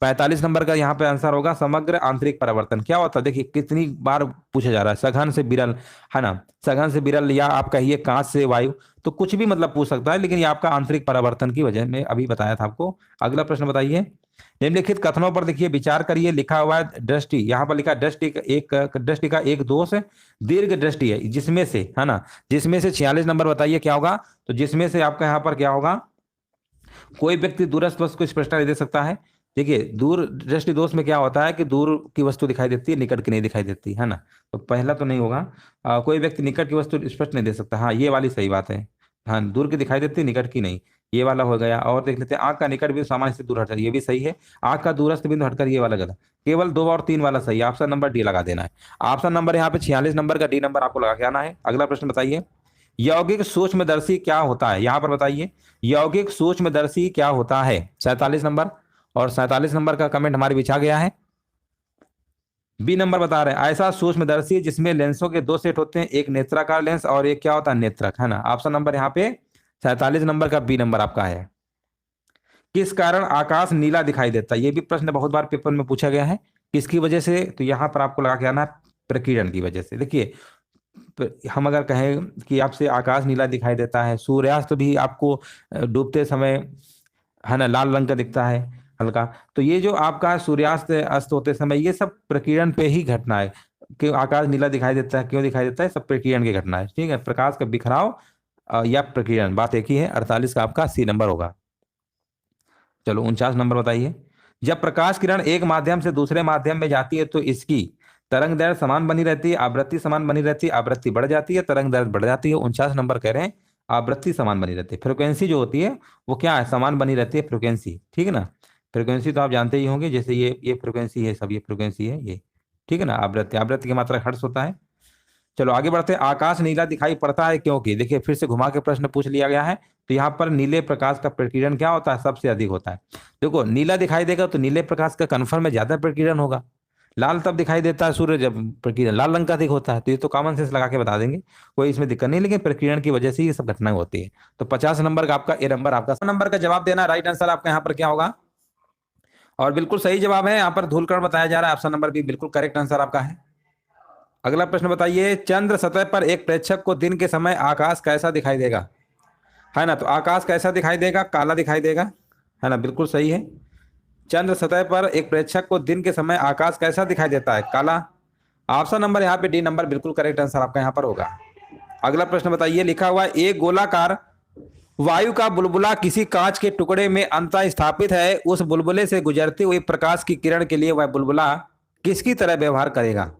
45 नंबर का यहाँ पे आंसर होगा समग्र आंतरिक परावर्तन। क्या होता है? देखिए कितनी बार पूछा जा रहा है, सघन से विरल, है ना। सघन से विरल, या आप कहिए कांच से वायु, तो कुछ भी मतलब पूछ सकता है, लेकिन ये आपका आंतरिक परावर्तन की वजह में अभी बताया था आपको। अगला प्रश्न बताइए। निम्नलिखित कथनों पर देखिए विचार करिए। लिखा हुआ है दृष्टि, यहाँ पर लिखा दृष्टि का एक दोष दीर्घ दृष्टि है, जिसमें से, है ना, जिसमें से 46 नंबर बताइए क्या होगा? तो जिसमें से आपका यहाँ पर क्या होगा? कोई व्यक्ति दूरस्थ वस्तु को स्पष्टता नहीं दे सकता है। देखिए दूर दृष्टि दोष में क्या होता है कि दूर की वस्तु दिखाई देती है, निकट की नहीं दिखाई देती, है ना। तो पहला तो नहीं होगा। कोई व्यक्ति निकट की वस्तु स्पष्ट नहीं दे सकता, हाँ ये वाली सही बात है। हाँ दूर की दिखाई देती है, निकट की नहीं, ये वाला हो गया। और देख लेते हैं, आंख का निकट बिंदु सामान्य से दूर हट जाए, ये भी सही है। आंख का दूरस्थ बिंदु हटकर, ये वाला गलत। केवल 2 और 3 वाला सही है। ऑप्शन नंबर डी लगा देना है। ऑप्शन नंबर यहाँ पे 46 नंबर का डी नंबर आपको लगा के आना है। अगला प्रश्न बताइए। यौगिक सूक्ष्मदर्शी क्या होता है? यहाँ पर बताइए यौगिक सूक्ष्मदर्शी क्या होता है? 47 नंबर। और 47 नंबर का कमेंट हमारे बिछा गया है। बी नंबर बता रहे हैं ऐसा सूक्ष्मदर्शी जिसमें लेंसों के 2 सेट होते हैं, एक नेत्राकार लेंस और एक क्या होता है? नेत्रक, है ना। ऑप्शन नंबर यहाँ पे 47 नंबर का बी नंबर आपका है। किस कारण आकाश नीला दिखाई देता है? ये भी प्रश्न बहुत बार पेपर में पूछा गया है। किसकी वजह से? तो यहाँ पर आपको लगा के आना है प्रकीर्णन की वजह से। देखिए हम अगर कहें कि आपसे आकाश नीला दिखाई देता है, सूर्यास्त भी आपको डूबते समय, है ना, लाल रंग का दिखता है हल्का, तो ये जो आपका सूर्यास्त अस्त होते समय, ये सब प्रकीर्णन पे ही घटना है। कि आकाश नीला दिखाई देता है, क्यों दिखाई देता है? सब प्रकीर्णन की घटना है, ठीक है। प्रकाश का बिखराव या प्रकीर्णन, बात एक ही है। 48 का आपका सी नंबर होगा। चलो 49 नंबर बताइए। जब प्रकाश किरण एक माध्यम से दूसरे माध्यम में जाती है तो इसकी तरंग दैर्ध्य समान बनी रहती है, आवृत्ति समान बनी रहती है, आवृत्ति बढ़ जाती है, तरंग दैर्ध्य बढ़ जाती है। 49 नंबर कह रहे हैं आवृत्ति समान बनी रहती है। फ्रिक्वेंसी जो होती है वो क्या है, समान बनी रहती है फ्रिक्वेंसी, ठीक है ना। फ्रिक्वेंसी तो आप जानते ही होंगे, जैसे ये फ्रिक्वेंसी है, सब ये फ्रिक्वेंसी है ये, ठीक है ना। आवृत्ति, आवृत्ति की मात्रा हर्ट्ज होता है। चलो आगे बढ़ते हैं। आकाश नीला दिखाई पड़ता है क्योंकि, देखिए फिर से घुमा के प्रश्न पूछ लिया गया है। तो यहाँ पर नीले प्रकाश का प्रकीर्णन क्या होता है, सबसे अधिक होता है। देखो नीला दिखाई देगा तो नीले प्रकाश का कन्फर्म में ज्यादा प्रकीर्णन होगा। लाल तब दिखाई देता है सूर्य जब प्रकीर्णन लाल रंग का अधिक होता है। तो ये तो कॉमन सेंस लगा के बता देंगे, कोई इसमें दिक्कत नहीं, लेकिन प्रकीर्णन की वजह से ये सब घटनाएं होती है। तो 50 नंबर का आपका ए नंबर, आपका नंबर का जवाब देना। राइट आंसर आपका यहाँ पर क्या होगा, और बिल्कुल सही जवाब है। यहाँ पर धूलकण बताया जा रहा है, ऑप्शन नंबर बी बिल्कुल करेक्ट आंसर आपका है। अगला प्रश्न बताइए, चंद्र सतह पर एक प्रेक्षक को दिन के समय आकाश कैसा दिखाई देगा, है ना। तो आकाश कैसा दिखाई देगा, काला दिखाई देगा, है ना, बिल्कुल सही है। चंद्र सतह पर एक प्रेक्षक को दिन के समय आकाश कैसा दिखाई देता है, काला। ऑप्शन नंबर यहाँ पे डी नंबर बिल्कुल करेक्ट आंसर आपका यहाँ पर होगा। अगला प्रश्न बताइए, लिखा हुआ एक गोलाकार वायु का बुलबुला किसी कांच के टुकड़े में अंतः स्थापित है, उस बुलबुले से गुजरती हुई प्रकाश की किरण के लिए वह बुलबुला किसकी तरह व्यवहार करेगा।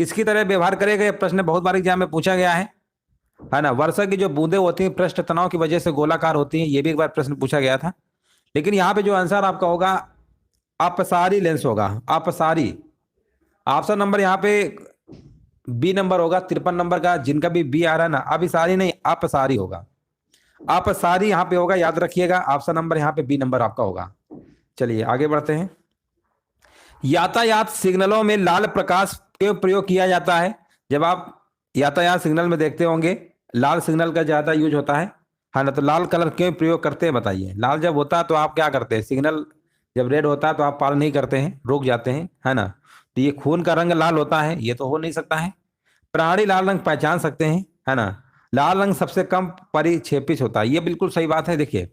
किसकी तरह व्यवहार करेगा, यह प्रश्न बहुत बार एग्जाम में पूछा गया है ना। वर्षा की जो बूंदें होती हैं पृष्ठ तनाव की वजह से गोलाकार होती हैं, ये भी एक बार प्रश्न पूछा गया था। लेकिन यहाँ पे जो आंसर आपका होगा अपसारी लेंस होगा, अपसारी। ऑप्शन नंबर यहाँ पे बी नंबर होगा 53 नंबर का, जिनका भी बी आ रहा है ना, अभिसारी नहीं अपसारी होगा, अपसारी यहाँ पे होगा, याद रखिएगा। ऑप्शन नंबर यहाँ पे बी नंबर आपका होगा। चलिए आगे बढ़ते हैं। यातायात सिग्नलों में लाल प्रकाश क्यों प्रयोग किया जाता है। जब आप यातायात सिग्नल में देखते होंगे लाल सिग्नल का ज्यादा यूज होता है ना। तो लाल कलर क्यों प्रयोग करते हैं बताइए। लाल जब होता है तो आप क्या करते हैं, सिग्नल जब रेड होता है तो आप पार नहीं करते हैं, रुक जाते हैं, है ना। तो ये खून का रंग लाल होता है, ये तो हो नहीं सकता है। प्राणी लाल रंग पहचान सकते हैं, है ना। लाल रंग सबसे कम परिक्षेपित होता है, ये बिल्कुल सही बात है। देखिए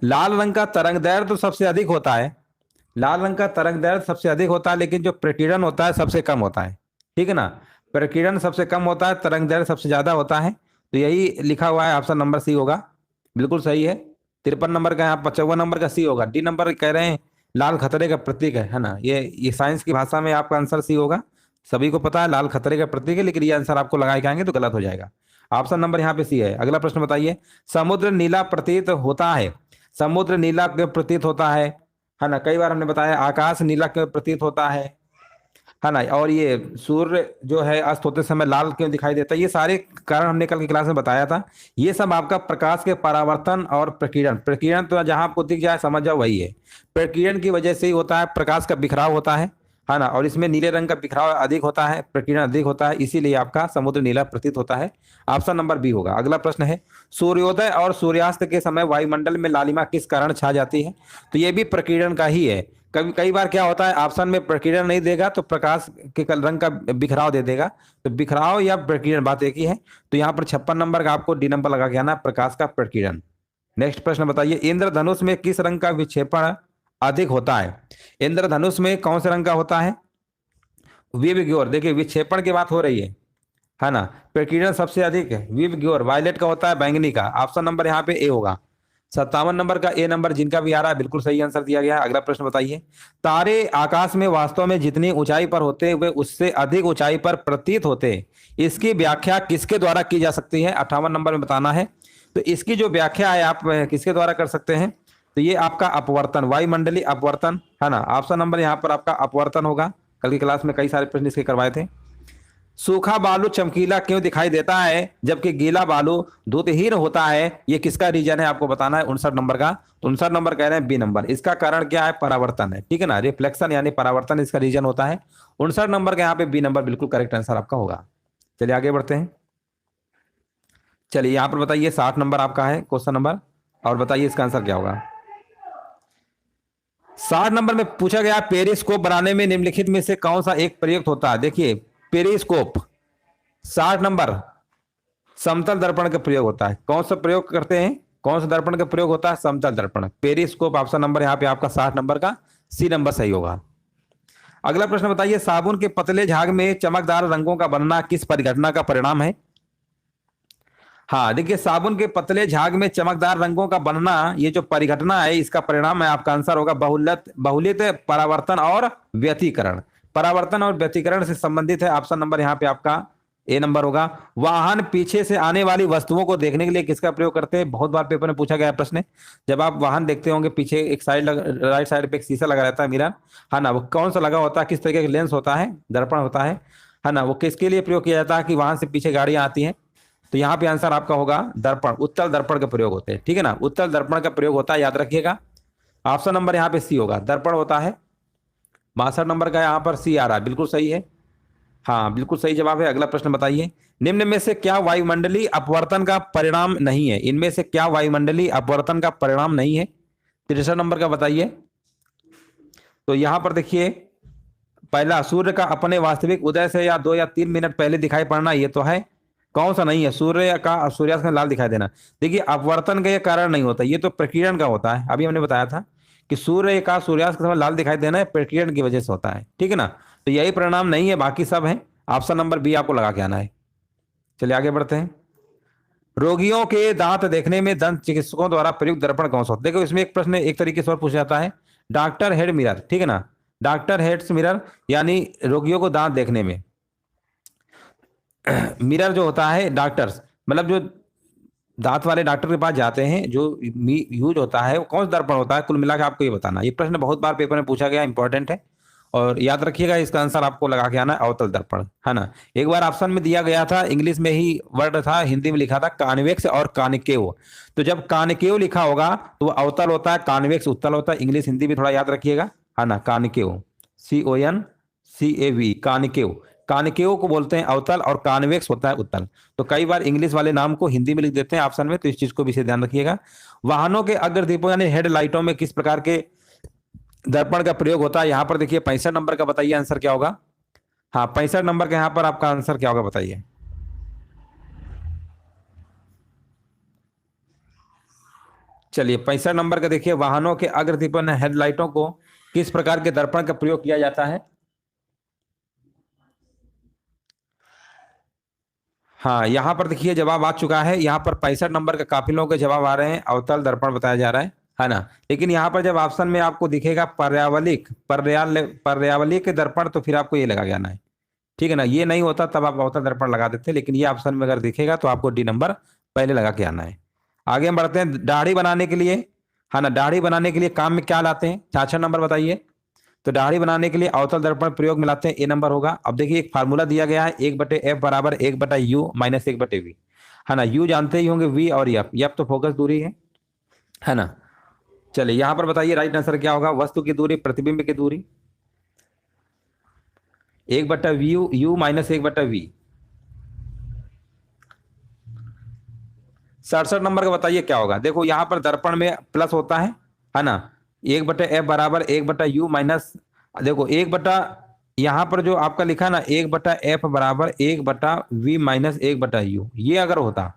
लाल रंग का तरंग दैर्ध्य तो सबसे अधिक होता है, लाल रंग का तरंग दैर्ध्य सबसे अधिक होता है, लेकिन जो प्रकीर्णन होता है सबसे कम होता है, ठीक है ना। प्रकीर्णन सबसे कम होता है, तरंग दैर्ध्य सबसे ज्यादा होता है। तो यही लिखा हुआ है, ऑप्शन नंबर सी होगा, बिल्कुल सही है। 53 नंबर का, यहाँ 55 नंबर का सी होगा। डी नंबर कह रहे हैं लाल खतरे का प्रतीक है ना। ये साइंस की भाषा में आपका आंसर सी होगा। सभी को पता है लाल खतरे का प्रतीक है, लेकिन ये आंसर आपको लगाए आएंगे तो गलत हो जाएगा। ऑप्शन नंबर यहाँ पे सी है। अगला प्रश्न बताइए, समुद्र नीला प्रतीत होता है, समुद्र नीला क्यों प्रतीत होता है ना। कई बार हमने बताया आकाश नीला क्यों प्रतीत होता है ना। और ये सूर्य जो है अस्त होते समय लाल क्यों दिखाई देता है, ये सारे कारण हमने कल की क्लास में बताया था। ये सब आपका प्रकाश के परावर्तन और प्रकीर्णन, प्रकीर्णन तो जहां आपको दिख जाए समझ जाओ वही है। प्रकीर्णन की वजह से ही होता है, प्रकाश का बिखराव होता है ना। और इसमें नीले रंग का बिखराव अधिक होता है, प्रकीर्णन अधिक होता है, इसीलिए आपका समुद्र नीला प्रतीत होता है। ऑप्शन नंबर बी होगा। अगला प्रश्न है, सूर्योदय और सूर्यास्त के समय वायुमंडल में लालिमा किस कारण छा जाती है। तो ये भी प्रकीर्णन का ही है। कई बार क्या होता है, ऑप्शन में प्रकीर्णन नहीं देगा तो प्रकाश के रंग का बिखराव दे देगा। तो बिखराव या प्रकीर्णन बात एक ही है। तो यहाँ पर 56 नंबर का आपको डी नंबर लगा के आना, प्रकाश का प्रकीर्णन। नेक्स्ट प्रश्न बताइए, इंद्रधनुष में किस रंग का विक्षेपण अधिक होता है। इंद्रधनुष में कौन से रंग का होता है, विव। देखिए विक्षेपण की बात हो रही है ना। प्रकीर्णन सबसे अधिक है विव, वायलेट का होता है, बैंगनी का। ऑप्शन नंबर यहाँ पे ए होगा। 57 नंबर का ए नंबर जिनका भी आ रहा है बिल्कुल सही आंसर दिया गया है। अगला प्रश्न बताइए, तारे आकाश में वास्तव में जितनी ऊंचाई पर होते वे उससे अधिक ऊंचाई पर प्रतीत होते, इसकी व्याख्या किसके द्वारा की जा सकती है। 58 नंबर में बताना है। तो इसकी जो व्याख्या है आप किसके द्वारा कर सकते हैं, तो ये आपका अपवर्तन, वायुमंडलीय अपवर्तन, है ना। ऑप्शन नंबर यहाँ पर आपका अपवर्तन होगा। कल की क्लास में कई सारे प्रश्न इसके करवाए थे। सूखा बालू चमकीला क्यों दिखाई देता है जबकि गीला बालू द्युतिहीन होता है, ये किसका रीजन है आपको बताना है। 59 नंबर का, तो 59 नंबर कह रहे हैं बी नंबर। इसका कारण क्या है, परावर्तन है, ठीक है ना। रिफ्लेक्शन यानी परावर्तन इसका रीजन होता है। 59 नंबर का यहाँ पे बी नंबर बिल्कुल करेक्ट आंसर आपका होगा। चलिए आगे बढ़ते हैं। चलिए यहाँ पर बताइए 60 नंबर आपका है क्वेश्चन नंबर, और बताइए इसका आंसर क्या होगा। 60 नंबर में पूछा गया, पेरिस्कोप बनाने में निम्नलिखित में से कौन सा एक प्रयुक्त होता है। देखिए पेरिस्कोप 60 नंबर समतल दर्पण का प्रयोग होता है। कौन सा प्रयोग करते हैं, कौन सा दर्पण का प्रयोग होता है, समतल दर्पण, पेरिस्कोप। ऑप्शन नंबर यहाँ पे आपका 60 नंबर का सी नंबर सही होगा। अगला प्रश्न बताइए, साबुन के पतले झाग में चमकदार रंगों का बनना किस परिघटना का परिणाम है। हाँ देखिए, साबुन के पतले झाग में चमकदार रंगों का बनना, ये जो परिघटना है, इसका परिणाम है, आपका आंसर होगा बहुलत बहुलित परावर्तन और व्यतिकरण। परावर्तन और व्यतिकरण से संबंधित है। ऑप्शन नंबर यहाँ पे आपका ए नंबर होगा। वाहन पीछे से आने वाली वस्तुओं को देखने के लिए किसका प्रयोग करते हैं? बहुत बार पेपर में पूछा गया प्रश्न है। जब आप वाहन देखते होंगे, पीछे एक साइड राइट साइड पे एक शीशा लगा रहता है, मिरर, है ना, वो कौन सा लगा होता है, किस तरीके का लेंस होता है, दर्पण होता है ना, वो किसके लिए प्रयोग किया जाता है? कि वाहन से पीछे गाड़ियां आती हैं। तो यहाँ पे आंसर आपका होगा दर्पण, उत्तल दर्पण का प्रयोग होते हैं, ठीक है ना, उत्तल दर्पण का प्रयोग होता है, याद रखिएगा। ऑप्शन नंबर यहाँ पे सी होगा, दर्पण होता है। 62 नंबर का यहाँ पर सी आ रहा है, बिल्कुल सही है। हाँ बिल्कुल सही जवाब है। अगला प्रश्न बताइए, निम्न में से क्या वायुमंडलीय अपवर्तन का परिणाम नहीं है? इनमें से क्या वायुमंडलीय अपवर्तन का परिणाम नहीं है? 63 नंबर का बताइए। तो यहां पर देखिए, पहला, सूर्य का अपने वास्तविक उदय से या 2 या 3 मिनट पहले दिखाई पड़ना, ये तो है। कौन सा नहीं है? सूर्य का सूर्यास्त में लाल दिखाई देना। देखिए, अपवर्तन का ये कारण नहीं होता, ये तो प्रकीर्णन का होता है। अभी हमने बताया था कि सूर्य का सूर्यास्त के समय लाल दिखाई देना है, प्रकीर्णन की वजह से होता है, ठीक है ना। तो यही परिणाम नहीं है, बाकी सब है। ऑप्शन नंबर बी आपको लगा के आना है। चलिए आगे बढ़ते हैं। रोगियों के दांत देखने में दंत चिकित्सकों द्वारा प्रयुक्त दर्पण कौन सा होता है? देखो, इसमें एक प्रश्न एक तरीके से और पूछा जाता है, डॉक्टर हेड मिरर, ठीक है ना, डॉक्टर हेड्स मिरर, यानी रोगियों को दांत देखने में मिरर जो होता है, डॉक्टर्स मतलब जो दांत वाले डॉक्टर के पास जाते हैं, जो यूज होता है, वो कौन सा दर्पण होता है? कुल मिलाकर आपको ये बताना। ये प्रश्न बहुत बार पेपर में पूछा गया, इंपॉर्टेंट है, और याद रखिएगा, इसका आंसर आपको लगा के आना है अवतल दर्पण, है ना। एक बार ऑप्शन में दिया गया था, इंग्लिश में ही वर्ड था, हिंदी में लिखा था कॉन्वेक्स और कॉनिकेव। तो जब कॉनिकेव लिखा होगा तो वो अवतल होता है, कॉन्वेक्स उत्तल होता है। इंग्लिश हिंदी भी थोड़ा याद रखिएगा, है ना। कॉनिकेव, CONCAV, कॉनिकेव। कॉनिकेव को बोलते हैं अवतल, और कॉन्वेक्स होता है उत्तल। तो कई बार इंग्लिश वाले नाम को हिंदी में लिख देते हैं ऑप्शन में, तो इस चीज को भी से ध्यान रखिएगा। वाहनों के अग्रदीपों यानी हेडलाइटों में किस प्रकार के दर्पण का प्रयोग होता है? यहां पर देखिए, 65 नंबर का बताइए आंसर क्या होगा। हाँ 65 नंबर का यहां पर आपका आंसर क्या होगा, बताइए। चलिए 65 नंबर का देखिए, वाहनों के अग्रदीपन हेडलाइटों को किस प्रकार के दर्पण का प्रयोग किया जाता है? हाँ यहां पर देखिए जवाब आ चुका है। यहां पर 65 नंबर का काफी लोगों के जवाब आ रहे हैं, अवतल दर्पण बताया जा रहा है ना। लेकिन यहां पर जब ऑप्शन में आपको दिखेगा पर्यावलिक दर्पण, तो फिर आपको ये लगा के आना है, ठीक है ना। ये नहीं होता तब आप अवतल दर्पण लगा देते, लेकिन ये ऑप्शन में अगर दिखेगा तो आपको डी नंबर पहले लगा के आना है। आगे हम बढ़ते हैं, दाढ़ी बनाने के लिए, है ना, दाढ़ी बनाने के लिए काम में क्या लाते हैं? 66 नंबर बताइए। तो दाढ़ी बनाने के लिए अवतल दर्पण प्रयोग में लाते हैं, ए नंबर होगा। अब देखिए, एक फार्मूला दिया गया है, 1/f बराबर 1/u माइनस 1/v, है ना। u जानते ही होंगे, v और f तो फोकस दूरी है ना। चलिए यहां पर बताइए राइट आंसर क्या होगा? वस्तु की दूरी, प्रतिबिंब की दूरी, 1/v, u minus 1/v। 67 number का बताइए क्या होगा? देखो यहाँ पर दर्पण में प्लस होता है ना। 1/f बराबर 1/u माइनस, देखो 1 यहाँ पर जो आपका लिखा ना, 1/f बराबर 1/v माइनस 1/u, ये अगर होता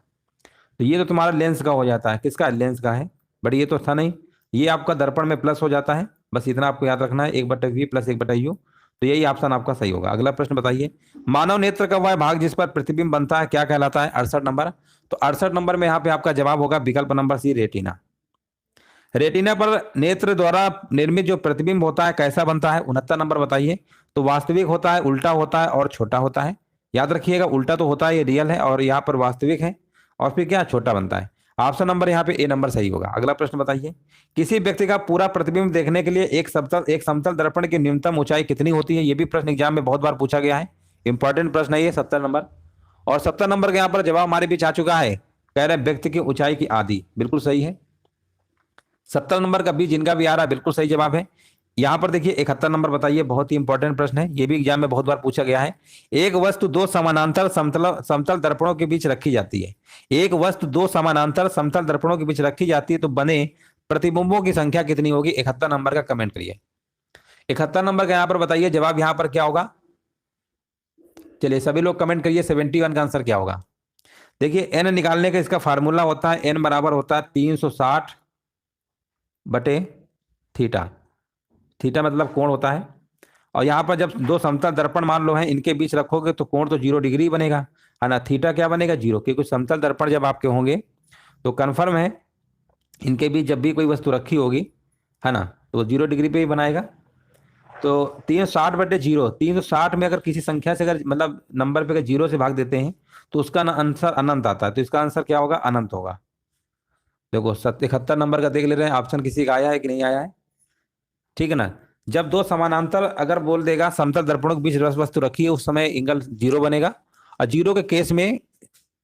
तो ये तो तुम्हारा लेंस का हो जाता है। किसका? लेंस का है, बट ये तो था नहीं। ये आपका दर्पण में प्लस हो जाता है, बस इतना आपको याद रखना है, 1/v प्लस 1/u। तो यही ऑप्शन आपका सही होगा। अगला प्रश्न बताइए, मानव नेत्र का वह भाग जिस पर प्रतिबिंब बनता है क्या कहलाता है? 68 नंबर। तो 68 नंबर में यहाँ पे आपका जवाब होगा विकल्प नंबर सी, रेटिना। रेटिना पर नेत्र द्वारा निर्मित जो प्रतिबिंब होता है कैसा बनता है? 69 नंबर बताइए। तो वास्तविक होता है, उल्टा होता है, और छोटा होता है। याद रखिएगा, उल्टा तो होता है, ये रियल है, और यहाँ पर वास्तविक है, और फिर क्या, छोटा बनता है। ऑप्शन नंबर यहाँ पे ए नंबर सही होगा। अगला प्रश्न बताइए, किसी व्यक्ति का पूरा प्रतिबिंब देखने के लिए एक समतल दर्पण की न्यूनतम ऊंचाई कितनी होती है? ये भी प्रश्न एग्जाम में बहुत बार पूछा गया है, इंपॉर्टेंट प्रश्न है ये, 70 नंबर। और 70 नंबर के यहाँ पर जवाब हमारे बीच आ चुका है, कह रहे हैं व्यक्ति की ऊंचाई की आधी, बिल्कुल सही है। 70 नंबर का बी जिनका भी आ रहा है, बिल्कुल सही जवाब है। यहां पर देखिए 71 नंबर बताइए, बहुत ही इंपॉर्टेंट प्रश्न है, ये भी एग्जाम में बहुत बार पूछा गया है। एक वस्तु दो समानांतर समतल समतल दर्पणों के बीच रखी जाती है। एक वस्तु दो समानांतर समतल दर्पणों के बीच रखी जाती है तो बने प्रतिबिंबों की संख्या कितनी होगी? 71 नंबर का कमेंट करिए। 71 नंबर का यहाँ पर बताइए जवाब यहाँ पर क्या होगा? चलिए सभी लोग कमेंट करिए, 71 का आंसर क्या होगा? देखिए एन निकालने का इसका फार्मूला होता है, एन बराबर होता है 360/थीटा। थीटा मतलब कोण होता है, और यहाँ पर जब दो समतल दर्पण मान लो हैं, इनके बीच रखोगे तो कोण तो 0 डिग्री बनेगा, है ना। थीटा क्या बनेगा 0, क्योंकि समतल दर्पण जब आपके होंगे तो कन्फर्म है इनके बीच जब भी कोई वस्तु रखी होगी, है ना, तो वो 0 डिग्री पे ही बनाएगा। तो 360/0, 360 में अगर किसी संख्या से अगर मतलब नंबर पे अगर 0 से भाग देते हैं तो उसका ना आंसर अनंत आता है, तो इसका आंसर क्या होगा, अनंत होगा। देखो 71 नंबर का देख ले रहे हैं, ऑप्शन किसी का आया है कि नहीं आया है, ठीक है ना। जब दो समानांतर अगर बोल देगा समतल दर्पणों के बीच रस वस्तु रखी है, उस समय एंगल 0 बनेगा। और 0 के केस में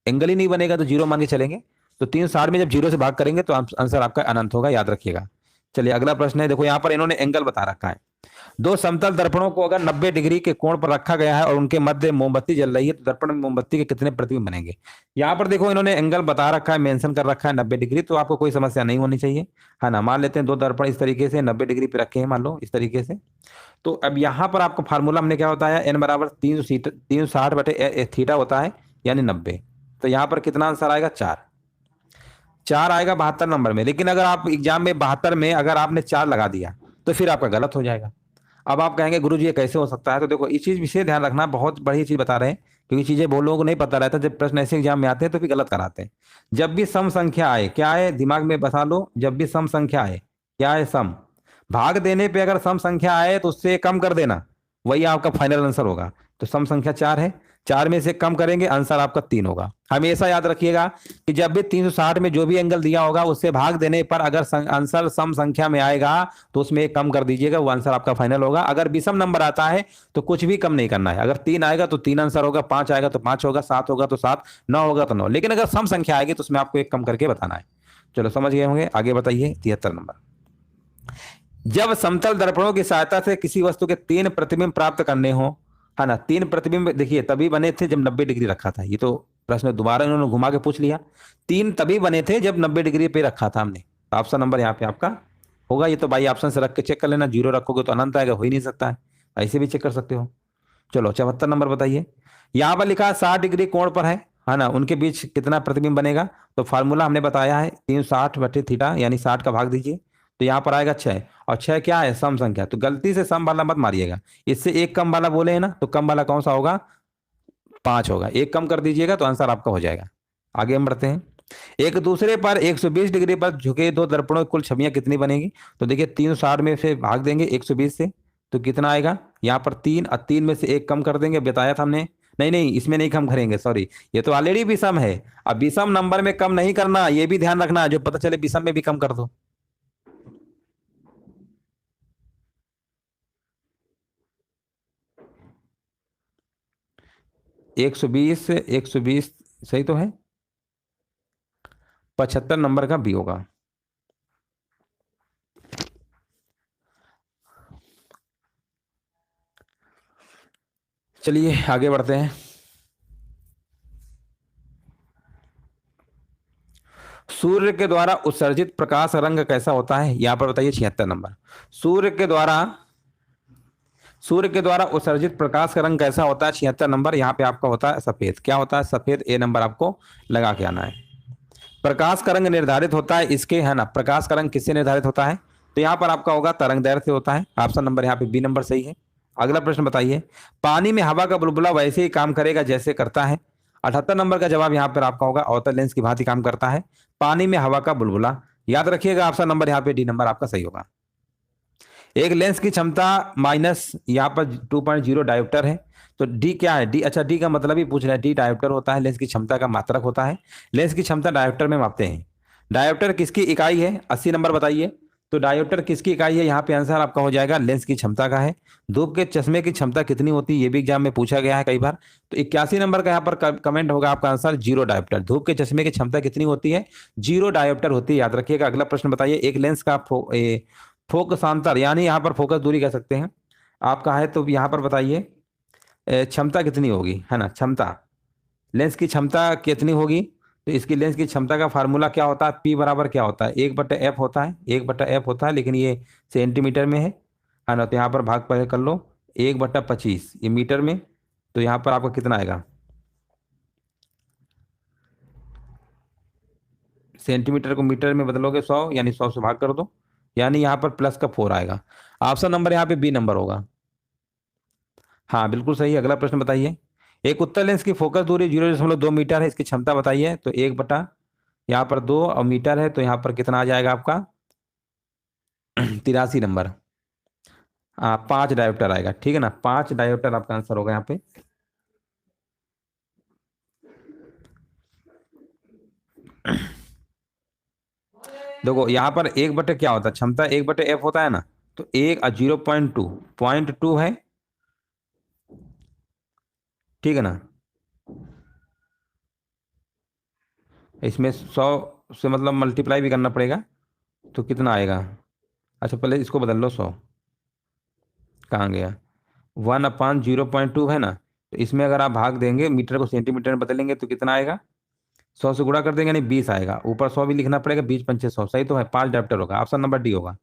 एंगल ही नहीं बनेगा तो 0 मान के चलेंगे। तो 360 में जब 0 से भाग करेंगे तो आंसर आपका अनंत होगा, याद रखिएगा। चलिए अगला प्रश्न है, देखो यहाँ पर इन्होंने एंगल बता रखा है। दो समतल दर्पणों को अगर 90 डिग्री के कोण पर रखा गया है और उनके मध्य मोमबत्ती जल रही है, तो दर्पण में मोमबत्ती के कितने प्रतिबिंब बनेंगे। यहाँ पर देखो इन्होंने एंगल बता रखा है, मेंशन कर रखा है 90 डिग्री, तो आपको कोई समस्या नहीं होनी चाहिए, है ना। मान लेते हैं दो दर्पण इस तरीके से 90 डिग्री पे रखे हैं, मान लो इस तरीके से। तो अब यहाँ पर आपको फार्मूला हमने क्या बताया, एन बराबर 360/थीटा होता है, यानी 90। तो यहाँ पर कितना आंसर आएगा, 4। 4 आएगा 72 नंबर में। लेकिन अगर आप एग्जाम में 72 में अगर आपने 4 लगा दिया तो फिर आपका गलत हो जाएगा। अब आप कहेंगे गुरुजी ये कैसे हो सकता है, तो देखो इस चीज विषय ध्यान रखना, बहुत बड़ी चीज बता रहे हैं, क्योंकि चीजें बहुत लोगों को नहीं पता रहता, जब प्रश्न ऐसे एग्जाम में आते हैं तो फिर गलत कराते हैं। जब भी सम संख्या आए, क्या आए दिमाग में बसा लो, जब भी सम संख्या आए, क्या है, सम। भाग देने पे अगर सम संख्या आए तो उससे कम कर देना, वही आपका फाइनल आंसर होगा। तो सम संख्या 4 है, 4 में से कम करेंगे, आंसर आपका 3 होगा। हमेशा याद रखिएगा कि जब भी 360 में जो भी एंगल दिया होगा उससे भाग देने पर अगर आंसर सम संख्या में आएगा तो उसमें एक कम कर दीजिएगा, वो आंसर आपका फाइनल होगा। अगर विषम नंबर आता है तो कुछ भी कम नहीं करना है। अगर 3 आएगा तो 3 आंसर होगा, 5 आएगा तो 5 होगा, 7 होगा तो 7, 9 होगा तो 9। लेकिन अगर सम संख्या आएगी तो उसमें आपको एक कम करके बताना है। चलो समझ गए होंगे, आगे बताइए 73 नंबर। जब समतल दर्पणों की सहायता से किसी वस्तु के 3 प्रतिबिंब प्राप्त करने हो, है ना, 3 प्रतिबिंब देखिए तभी बने थे जब 90 डिग्री रखा था। ये तो प्रश्न दोबारा इन्होंने घुमा के पूछ लिया। 3 तभी बने थे जब 90 डिग्री पे रखा था हमने। तो ऑप्शन नंबर यहाँ पे आपका होगा। ये तो भाई ऑप्शन से रख के चेक कर लेना, 0 रखोगे तो अनंत आएगा, हो ही नहीं सकता है, ऐसे भी चेक कर सकते हो। चलो 74 नंबर बताइए। यहाँ पर लिखा है 60 डिग्री कोण पर है ना, उनके बीच कितना प्रतिबिंब बनेगा। तो फार्मूला हमने बताया है 360/थीटा, यानी 60 का भाग दीजिए, तो यहाँ पर आएगा 6। और 6 क्या है, सम संख्या, तो गलती से सम वाला मत मारिएगा, इससे एक कम वाला बोले है ना, तो कम वाला कौन सा होगा, 5 होगा। एक कम कर दीजिएगा तो आंसर आपका हो जाएगा। आगे हम बढ़ते हैं। एक दूसरे पर 120 डिग्री पर झुके दो दर्पणों की कुल छवियां कितनी बनेगी। तो देखिए 360 में से भाग देंगे 120 से, तो कितना आएगा, यहाँ पर 3, और 3 में से एक कम कर देंगे, बताया था हमने। नहीं नहीं, इसमें नहीं कम करेंगे, सॉरी, ये तो ऑलरेडी विषम है। अब विषम नंबर में कम नहीं करना, ये भी ध्यान रखना, जो पता चले विषम में भी कम कर दो। 120, 120 सही तो है, 75 नंबर का बी होगा। चलिए आगे बढ़ते हैं। सूर्य के द्वारा उत्सर्जित प्रकाश रंग कैसा होता है, यहां पर बताइए 76 नंबर। सूर्य के द्वारा सूर्य के द्वारा उत्सर्जित प्रकाश का रंग कैसा होता है, 76 नंबर। यहाँ पे आपका होता है सफेद। क्या होता है, सफेद। ए नंबर आपको लगा के आना है। प्रकाश का रंग निर्धारित होता है इसके, है ना, प्रकाश का रंग किससे निर्धारित होता है, तो यहाँ पर आपका होगा तरंग दैर्ध्य से होता है। ऑप्शन नंबर यहाँ पे बी नंबर सही है। अगला प्रश्न बताइए, पानी में हवा का बुलबुला वैसे ही काम करेगा जैसे करता है। 78 नंबर का जवाब यहाँ पर आपका होगा अवतल लेंस की भांति काम करता है पानी में हवा का बुलबुला। याद रखिएगा ऑप्शन नंबर यहाँ पे डी नंबर आपका सही होगा। एक लेंस की क्षमता माइनस यहाँ पर 2.0 डायोप्टर है। तो डी क्या है, डी, अच्छा डी का मतलब ही पूछ रहा है। डी डायोप्टर होता है, लेंस की क्षमता का मात्रक होता है। लेंस की क्षमता डायोप्टर में मापते हैं। डायोप्टर किसकी इकाई है, 80 नंबर बताइए। तो डायोप्टर किसकी इकाई है, यहाँ पे आंसर आपका हो जाएगा लेंस की क्षमता का है। धूप के चश्मे की क्षमता कितनी होती है, ये भी एग्जाम में पूछा गया है कई बार। तो 81 नंबर का यहाँ पर कमेंट होगा आपका आंसर 0 डायोप्टर। धूप के चश्मे की क्षमता कितनी होती है, 0 डायोप्टर होती है, याद रखिएगा। अगला प्रश्न बताइए, एक लेंस का फोकसांतर, यानी यहाँ पर फोकस दूरी कह सकते हैं आपका है, तो यहाँ पर बताइए क्षमता कितनी होगी, है ना, क्षमता, लेंस की क्षमता कितनी होगी। तो इसकी लेंस की क्षमता का फार्मूला क्या होता है, पी बराबर क्या होता है, 1/f होता है, 1/f होता है, लेकिन ये सेंटीमीटर में है ना। तो यहाँ पर भाग पहले कर लो, 1/25 ये मीटर में, तो यहाँ पर आपका कितना आएगा, सेंटीमीटर को मीटर में बदलोगे 100, यानी 100 से भाग कर दो, यानी यहाँ पर प्लस का 4 आएगा। ऑप्शन नंबर यहाँ पे बी नंबर होगा। हाँ बिल्कुल सही। अगला प्रश्न बताइए। एक उत्तल लेंस की फोकस दूरी 0.2 मीटर है, इसकी क्षमता बताइए। तो 1 बटा यहाँ पर 2 और मीटर है, तो यहाँ पर कितना आ जाएगा आपका 83 नंबर। 5 डायोप्टर आएगा, ठीक है ना, 5 डायोप्टर आपका आंसर होगा यहाँ पे। देखो यहाँ पर 1 बटे क्या होता है, क्षमता 1/f होता है ना, तो 0.2 है, ठीक है ना। इसमें 100 से मतलब मल्टीप्लाई भी करना पड़ेगा, तो कितना आएगा। अच्छा पहले इसको बदल लो, 100 कहाँ गया, 1/0.2 है ना, तो इसमें अगर आप भाग देंगे, मीटर को सेंटीमीटर में बदलेंगे तो कितना आएगा, 100 से गुणा कर देंगे, यानी 20 आएगा। ऊपर 100 भी लिखना पड़ेगा, 20×5 = 100, सही तो है, 5 डायोप्टर होगा, ऑप्शन नंबर डी होगा।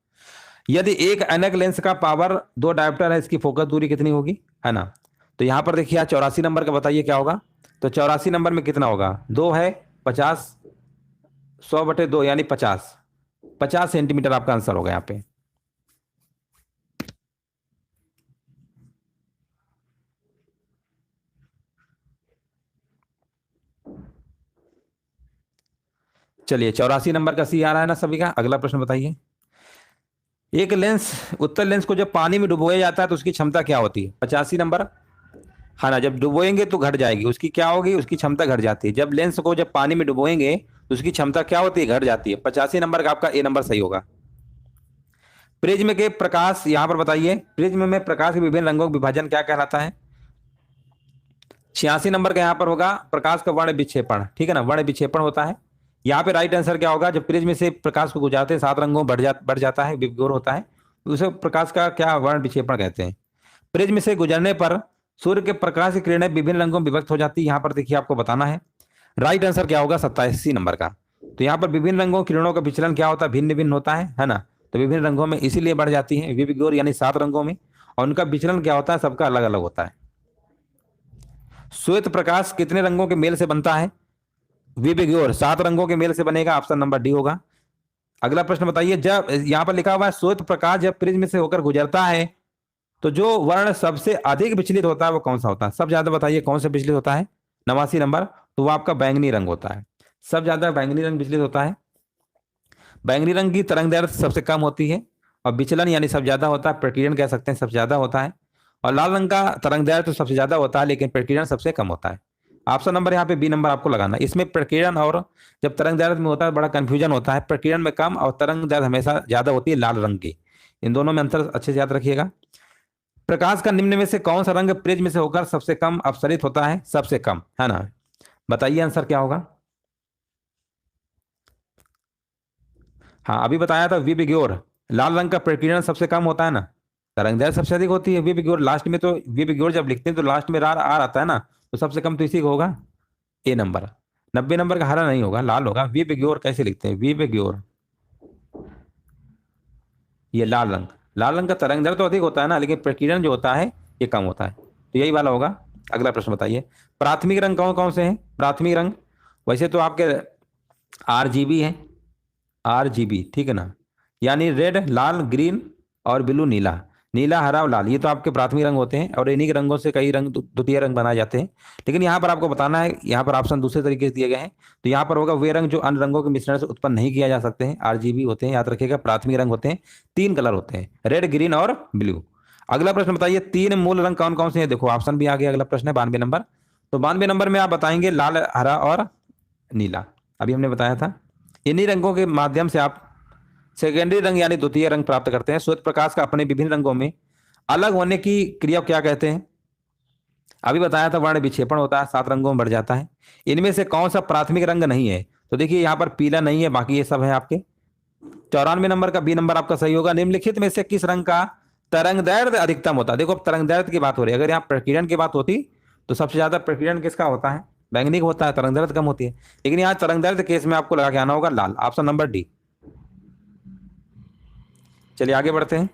यदि एक एनक लेंस का पावर 2 डायोप्टर है, इसकी फोकस दूरी कितनी होगी, है ना। तो यहाँ पर देखिए 84 नंबर का बताइए क्या होगा। तो 84 नंबर में कितना होगा, 2 है, 50, 100/2 यानी 50 सेंटीमीटर आपका आंसर होगा यहाँ पे। चलिए 84 नंबर का सी आ रहा है ना सभी का। अगला प्रश्न बताइए। एक लेंस, उत्तल लेंस को जब पानी में डुबोया जाता है तो उसकी क्षमता क्या होती है, 85 नंबर। हाँ ना, जब डुबोएंगे तो घट जाएगी, उसकी क्या होगी, उसकी क्षमता घट जाती है। जब लेंस को जब पानी में डुबोएंगे तो उसकी क्षमता क्या होती है, घट जाती है। 85 नंबर का आपका ए नंबर सही होगा। प्रिज्म के प्रकाश यहां पर बताइए, प्रिज्म में प्रकाश के विभिन्न रंगों का विभाजन क्या कहलाता है। 86 नंबर का यहां पर होगा प्रकाश का वर्ण विक्षेपण, ठीक है ना, वर्ण विक्षेपण होता है। यहाँ पे राइट आंसर क्या होगा, जब प्रिज्म से प्रकाश को गुजारते हैं 7 रंगों में बढ़ जाता है, विभगोर होता है, तो उसे प्रकाश का क्या वर्ण विक्षेपण कहते हैं। प्रिज्म से गुजरने पर सूर्य के प्रकाश की किरणें विभिन्न रंगों में विभक्त हो जाती है। यहाँ पर देखिए आपको बताना है, राइट आंसर क्या होगा 87 नंबर का। तो यहाँ पर विभिन्न रंगों की किरणों का विचलन क्या होता है, भिन्न भिन्न होता है ना। तो विभिन्न रंगों में इसीलिए बढ़ जाती है, विभगोर यानी 7 रंगों में, और उनका विचलन क्या होता है, सबका अलग अलग होता है। श्वेत प्रकाश कितने रंगों के मेल से बनता है, विभगोर 7 रंगों के मेल से बनेगा, ऑप्शन नंबर डी होगा। अगला प्रश्न बताइए, जब यहाँ पर लिखा हुआ है श्वेत प्रकाश जब प्रिज्म से होकर गुजरता है तो जो वर्ण सबसे अधिक विचलित होता है वो कौन सा होता है, सब ज्यादा बताइए कौन सा विचलित होता है। 89 नंबर, तो वो आपका बैंगनी रंग होता है, सब ज्यादा बैंगनी रंग विचलित होता है। बैंगनी रंग की तरंग दैर्घ्य सबसे कम होती है, और विचलन यानी सब ज्यादा होता है, प्रकीर्णन कह सकते हैं सबसे ज्यादा होता है। और लाल रंग का तरंग दैर्घ्य तो सबसे ज्यादा होता है, लेकिन प्रकीर्णन सबसे कम होता है। ऑप्शन नंबर यहाँ पे बी नंबर आपको लगाना है। इसमें प्रकीर्णन और जब तरंग दैर्घ्य में होता है बड़ा कंफ्यूजन होता है, प्रकीर्णन में कम और तरंग दैर्घ्य हमेशा ज्यादा होती है लाल रंग की, इन दोनों में अंतर अच्छे से याद रखिएगा। प्रकाश का निम्न में से कौन सा रंग प्रिज्म से होकर सबसे कम अपसरित होता है, सबसे कम, है ना, बताइए आंसर क्या होगा। हाँ अभी बताया था विबग्योर, लाल रंग का प्रकीर्णन सबसे कम होता है ना, तरंग दैर्घ्य सबसे अधिक होती है। विबग्योर लास्ट में, तो विबग्योर जब लिखते हैं तो लास्ट में रार आर आता है ना, तो सबसे कम तो इसी का होगा, ए नंबर। 90 नंबर का हरा नहीं होगा, लाल होगा। विबग्योर कैसे लिखते हैं, विबग्योर, ये लाल रंग, लाल रंग का तरंग दैर्घ्य तो अधिक होता है ना, लेकिन प्रकीर्णन जो होता है ये कम होता है, तो यही वाला होगा। अगला प्रश्न बताइए, प्राथमिक रंग कौन कौन से हैं। प्राथमिक रंग वैसे तो आपके RGB है, RGB, ठीक है ना, यानी रेड, लाल, ग्रीन और ब्लू, नीला, नीला, हरा और लाल, ये तो आपके प्राथमिक रंग होते हैं, और इन्हीं के रंगों से कई रंग द्वितीय रंग बनाए जाते हैं। लेकिन यहाँ पर आपको बताना है, यहाँ पर ऑप्शन दूसरे तरीके से दिए गए हैं, तो यहाँ पर होगा वे रंग जो अन्य रंगों के मिश्रण से उत्पन्न नहीं किया जा सकते हैं, RGB होते हैं, याद रखिएगा। प्राथमिक रंग होते हैं, 3 कलर होते हैं, रेड, ग्रीन और ब्लू। अगला प्रश्न बताइए, 3 मूल रंग कौन कौन से हैं। देखो ऑप्शन भी आ गया, अगला प्रश्न है 92 नंबर। तो 92 नंबर में आप बताएंगे लाल, हरा और नीला, अभी हमने बताया था। इन्हीं रंगों के माध्यम से आप सेकेंडरी रंग यानी द्वितीय रंग प्राप्त करते हैं। श्वेत प्रकाश का अपने विभिन्न रंगों में अलग होने की क्रिया को क्या कहते हैं, अभी बताया था, वर्ण विक्षेपण होता है, 7 रंगों में बढ़ जाता है। इनमें से कौन सा प्राथमिक रंग नहीं है, तो देखिए यहाँ पर पीला नहीं है, बाकी ये सब है आपके। 94 नंबर का बी नंबर आपका सही होगा। निम्नलिखित में से किस रंग का तरंग दैर्घ्य अधिकतम होता है। देखो अब तरंग दैर्घ्य की बात हो रही है, अगर यहाँ प्रकीर्णन की बात होती तो सबसे ज्यादा प्रकीर्णन किसका होता है, बैंगनी का होता है, तरंग दैर्घ्य कम होती है। लेकिन यहाँ तरंग दैर्घ्य केस में आपको लगा के आना होगा लाल, ऑप्शन नंबर डी। चलिए आगे बढ़ते हैं।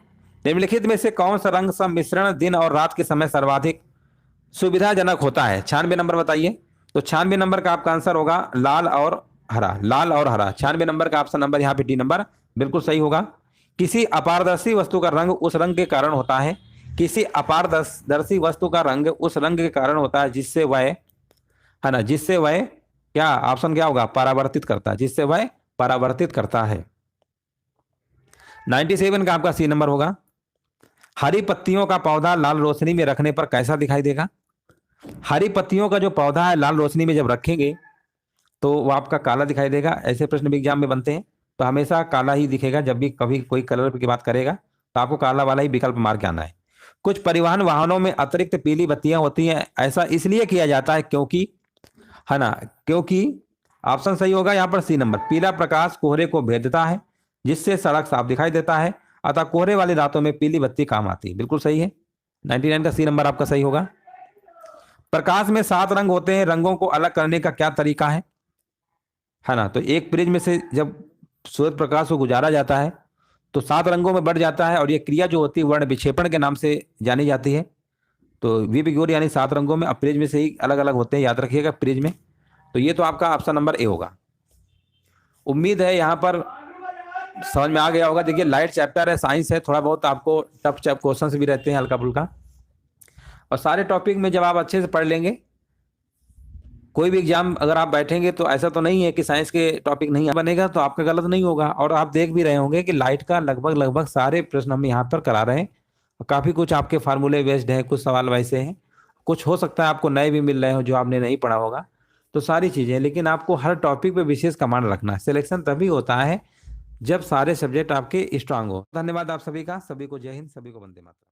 निम्नलिखित में से कौन सा रंग सम्मिश्रण दिन और रात के समय सर्वाधिक सुविधाजनक होता है। 96 नंबर बताइए। तो 96 नंबर का आपका आंसर होगा लाल और हरा, लाल और हरा। 96 नंबर का ऑप्शन नंबर यहाँ पे डी नंबर बिल्कुल सही होगा। किसी अपारदर्शी वस्तु का रंग उस रंग के कारण होता है किसी अपारदर्शी वस्तु का रंग उस रंग के कारण होता है जिससे वह, है ना, जिससे वह क्या, ऑप्शन क्या होगा, परावर्तित करता है, जिससे वह परावर्तित करता है। 97 का आपका सी नंबर होगा। हरी पत्तियों का पौधा लाल रोशनी में रखने पर कैसा दिखाई देगा? हरी पत्तियों का जो पौधा है लाल रोशनी में जब रखेंगे तो वो आपका काला दिखाई देगा। ऐसे प्रश्न भी एग्जाम में बनते हैं, तो हमेशा काला ही दिखेगा। जब भी कभी कोई कलर की बात करेगा तो आपको काला वाला ही विकल्प मार के आना है। कुछ परिवहन वाहनों में अतिरिक्त पीली बत्तियां होती हैं, ऐसा इसलिए किया जाता है क्योंकि, है ना, क्योंकि ऑप्शन सही होगा यहाँ पर सी नंबर, पीला प्रकाश कोहरे को भेदता है जिससे सड़क साफ दिखाई देता है, अतः कोहरे वाली रातों में पीली बत्ती काम आती है। बिल्कुल सही है, 99 का सी नंबर आपका सही होगा। प्रकाश में 7 रंग होते हैं, रंगों को अलग करने का क्या तरीका है ना? तो एक प्रिज्म में से जब सूर्य प्रकाश को गुजारा जाता है तो 7 रंगों में बढ़ जाता है, और ये क्रिया जो होती है वर्ण विक्षेपण के नाम से जानी जाती है। तो विबग्योर यानी 7 रंगों में, अब प्रिज्म से ही अलग अलग होते हैं, याद रखिएगा प्रिज्म में। तो ये तो आपका ऑप्शन नंबर ए होगा। उम्मीद है यहाँ पर समझ में आ गया होगा। देखिए लाइट चैप्टर है, साइंस है, थोड़ा बहुत आपको टफ क्वेश्चंस भी रहते हैं हल्का फुल्का, और सारे टॉपिक में जब आप अच्छे से पढ़ लेंगे, कोई भी एग्जाम अगर आप बैठेंगे तो ऐसा तो नहीं है कि साइंस के टॉपिक नहीं बनेगा, तो आपका गलत नहीं होगा। और आप देख भी रहे होंगे कि लाइट का लगभग लगभग सारे प्रश्न हम यहाँ पर करा रहे हैं, और काफी कुछ आपके फार्मूले बेस्ड है, कुछ सवाल वैसे हैं, कुछ हो सकता है आपको नए भी मिल रहे हो जो आपने नहीं पढ़ा होगा। तो सारी चीजें, लेकिन आपको हर टॉपिक पे विशेष कमांड रखना है। सिलेक्शन तभी होता है जब सारे सब्जेक्ट आपके स्ट्रांग हो। धन्यवाद आप सभी का, सभी को जय हिंद, सभी को वंदे मातरम।